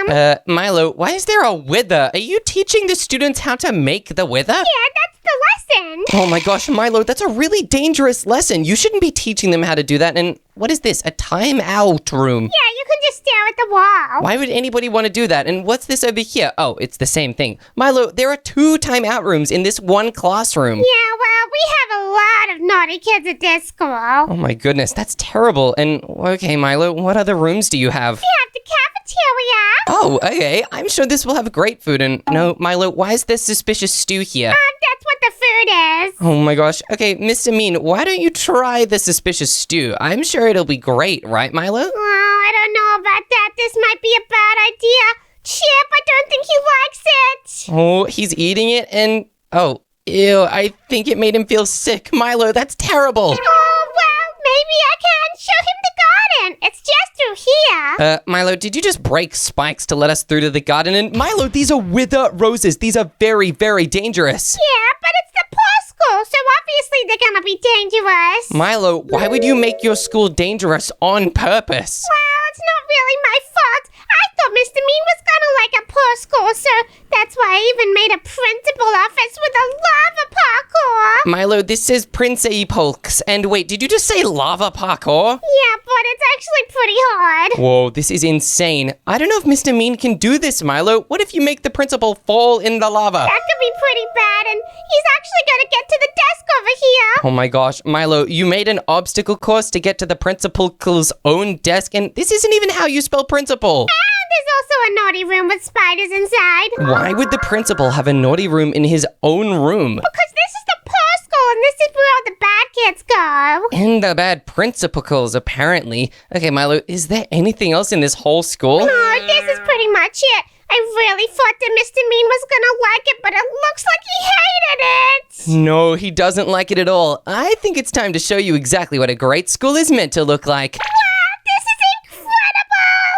classroom. Milo, why is there a wither? Are you teaching the students how to make the wither? Yeah, that's the lesson. Oh my gosh, Milo, that's a really dangerous lesson. You shouldn't be teaching them how to do that. And what is this? A timeout room? Yeah, you can just stare at the wall. Why would anybody want to do that? And what's this over here? Oh, it's the same thing. Milo, there are 2 timeout rooms in this one classroom. Yeah, well, we have a lot of naughty kids at this school. Oh my goodness, that's terrible. And okay, Milo, what other rooms do you have? We have the cafeteria. Oh, okay. I'm sure this will have great food. And no, Milo, why is there suspicious stew here? That's what the food is. Oh my gosh. Okay, Mr. Mean, why don't you try the suspicious stew? I'm sure it'll be great, right, Milo? Oh, I don't know about that. This might be a bad idea. Chip, I don't think he likes it. Oh, he's eating it and... Oh, ew, I think it made him feel sick. Milo, that's terrible. Oh, well, maybe I can show him the garden. It's just through here. Milo, did you just break spikes to let us through to the garden? And Milo, these are wither roses. These are very, very dangerous. Yeah, but it's the poor school, so obviously they're gonna be dangerous. Milo, why would you make your school dangerous on purpose? Well, it's not really my fault. I thought Mr. Mean was gonna like a poor school, so that's why I even made a principal office with a lava parkour. Milo, this says Prince Polks. And wait, did you just say lava parkour? Yeah, boy, but it's actually pretty hard. Whoa, this is insane. I don't know if Mr. Mean can do this, Milo. What if you make the principal fall in the lava? That could be pretty bad, and he's actually going to get to the desk over here. Oh my gosh, Milo, you made an obstacle course to get to the principal's own desk, and this isn't even how you spell principal. And there's also a naughty room with spiders inside. Why would the principal have a naughty room in his own room? Because this is the poor school, and this is where all the bad kids go. And the bad principals, apparently. Okay, Milo, is there anything else in this whole school? Oh, this is pretty much it. I really thought that Mr. Mean was gonna like it, but it looks like he hated it. No, he doesn't like it at all. I think it's time to show you exactly what a great school is meant to look like. Wow, this is incredible.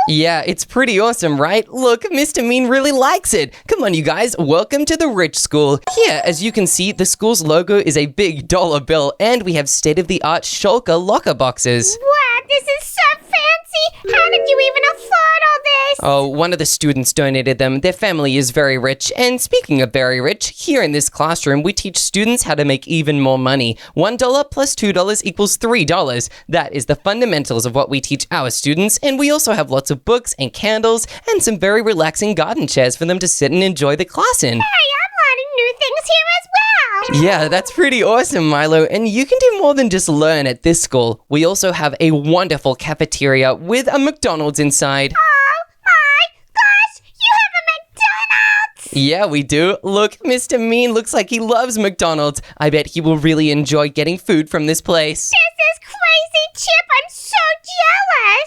Yeah, it's pretty awesome, right? Look, Mr. Mean really likes it. Come on, you guys, welcome to the rich school. Here, as you can see, the school's logo is a big dollar bill, and we have state-of-the-art Shulker locker boxes. Wow, this is so fancy. How did you even afford all this? Oh, one of the students donated them. Their family is very rich. And speaking of very rich, here in this classroom, we teach students how to make even more money. $1 plus $2 equals $3. That is the fundamentals of what we teach our students. And we also have lots of books and candles and some very relaxing garden chairs for them to sit and enjoy the class in. Hey, I'm learning new things here as well. Yeah, that's pretty awesome, Milo. And you can do more than just learn at this school. We also have a wonderful cafeteria with a McDonald's inside. Oh my gosh, you have a McDonald's. Yeah, we do. Look, Mr. Mean looks like he loves McDonald's. I bet he will really enjoy getting food from this place. This is crazy, Chip. I'm so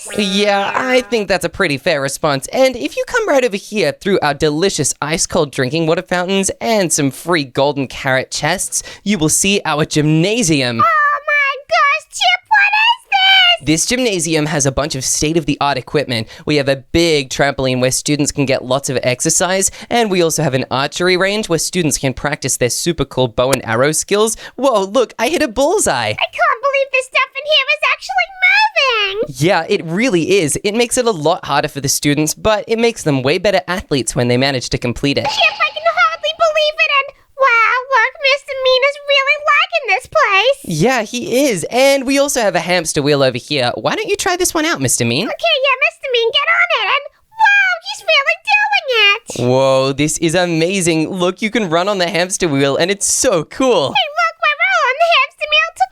jealous. Yeah, I think that's a pretty fair response. And if you come right over here through our delicious ice-cold drinking water fountains and some free golden carrot chests, you will see our gymnasium. Oh my gosh, Chip, what is this? This gymnasium has a bunch of state-of-the-art equipment. We have a big trampoline where students can get lots of exercise, and we also have an archery range where students can practice their super cool bow and arrow skills. Whoa, look, I hit a bullseye. I can't believe this stuff in here is actually moving. Yeah, it really is. It makes it a lot harder for the students, but it makes them way better athletes when they manage to complete it. Chip, I can hardly believe it, and wow, look, Mr. Mean is really liking this place. Yeah, he is. And we also have a hamster wheel over here. Why don't you try this one out, Mr. Mean? Okay, yeah, Mr. Mean, get on it, and wow, he's really doing it. Whoa, this is amazing. Look, you can run on the hamster wheel, and it's so cool. Hey, look, we're all on the hamster wheel together.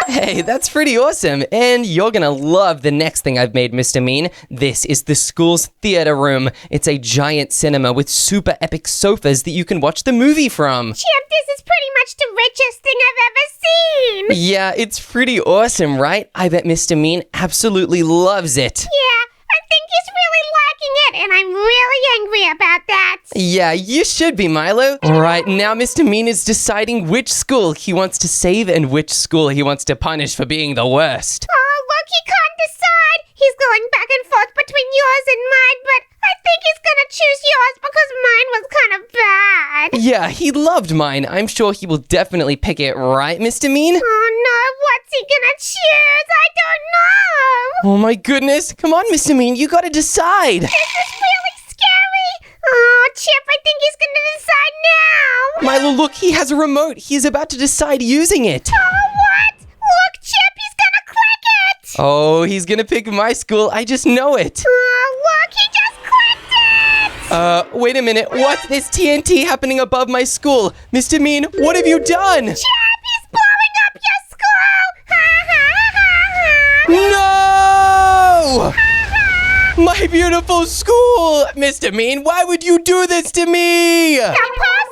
Hey, that's pretty awesome. And you're gonna love the next thing I've made, Mr. Mean. This is the school's theater room. It's a giant cinema with super epic sofas that you can watch the movie from. Chip, this is pretty much the richest thing I've ever seen. Yeah, it's pretty awesome, right? I bet Mr. Mean absolutely loves it. Yeah, I think he's really liking it, and I'm really angry about that. Yeah, you should be, Milo. All right, now Mr. Mean is deciding which school he wants to save and which school he wants to punish for being the worst. Oh, look, he can't decide. He's going back and forth between yours and mine, but I think he's gonna choose yours because mine was kind of bad. Yeah, he loved mine. I'm sure he will definitely pick it, right, Mr. Mean? Oh no, what's he gonna choose? I don't know. Oh my goodness. Come on, Mr. Mean, you gotta decide. This is really scary. Oh, Chip, I think he's gonna decide now. Milo, look, he has a remote. He's about to decide using it. Oh, what? Look, Chip, he's gonna click it. Oh, he's gonna pick my school. I just know it. Oh, look, he just clicked it. Wait a minute. What's this TNT happening above my school? Mr. Mean, what have you done? Chip, he's blowing up your school. Ha ha ha ha. No! My beautiful school! Mr. Mean, why would you do this to me? The poor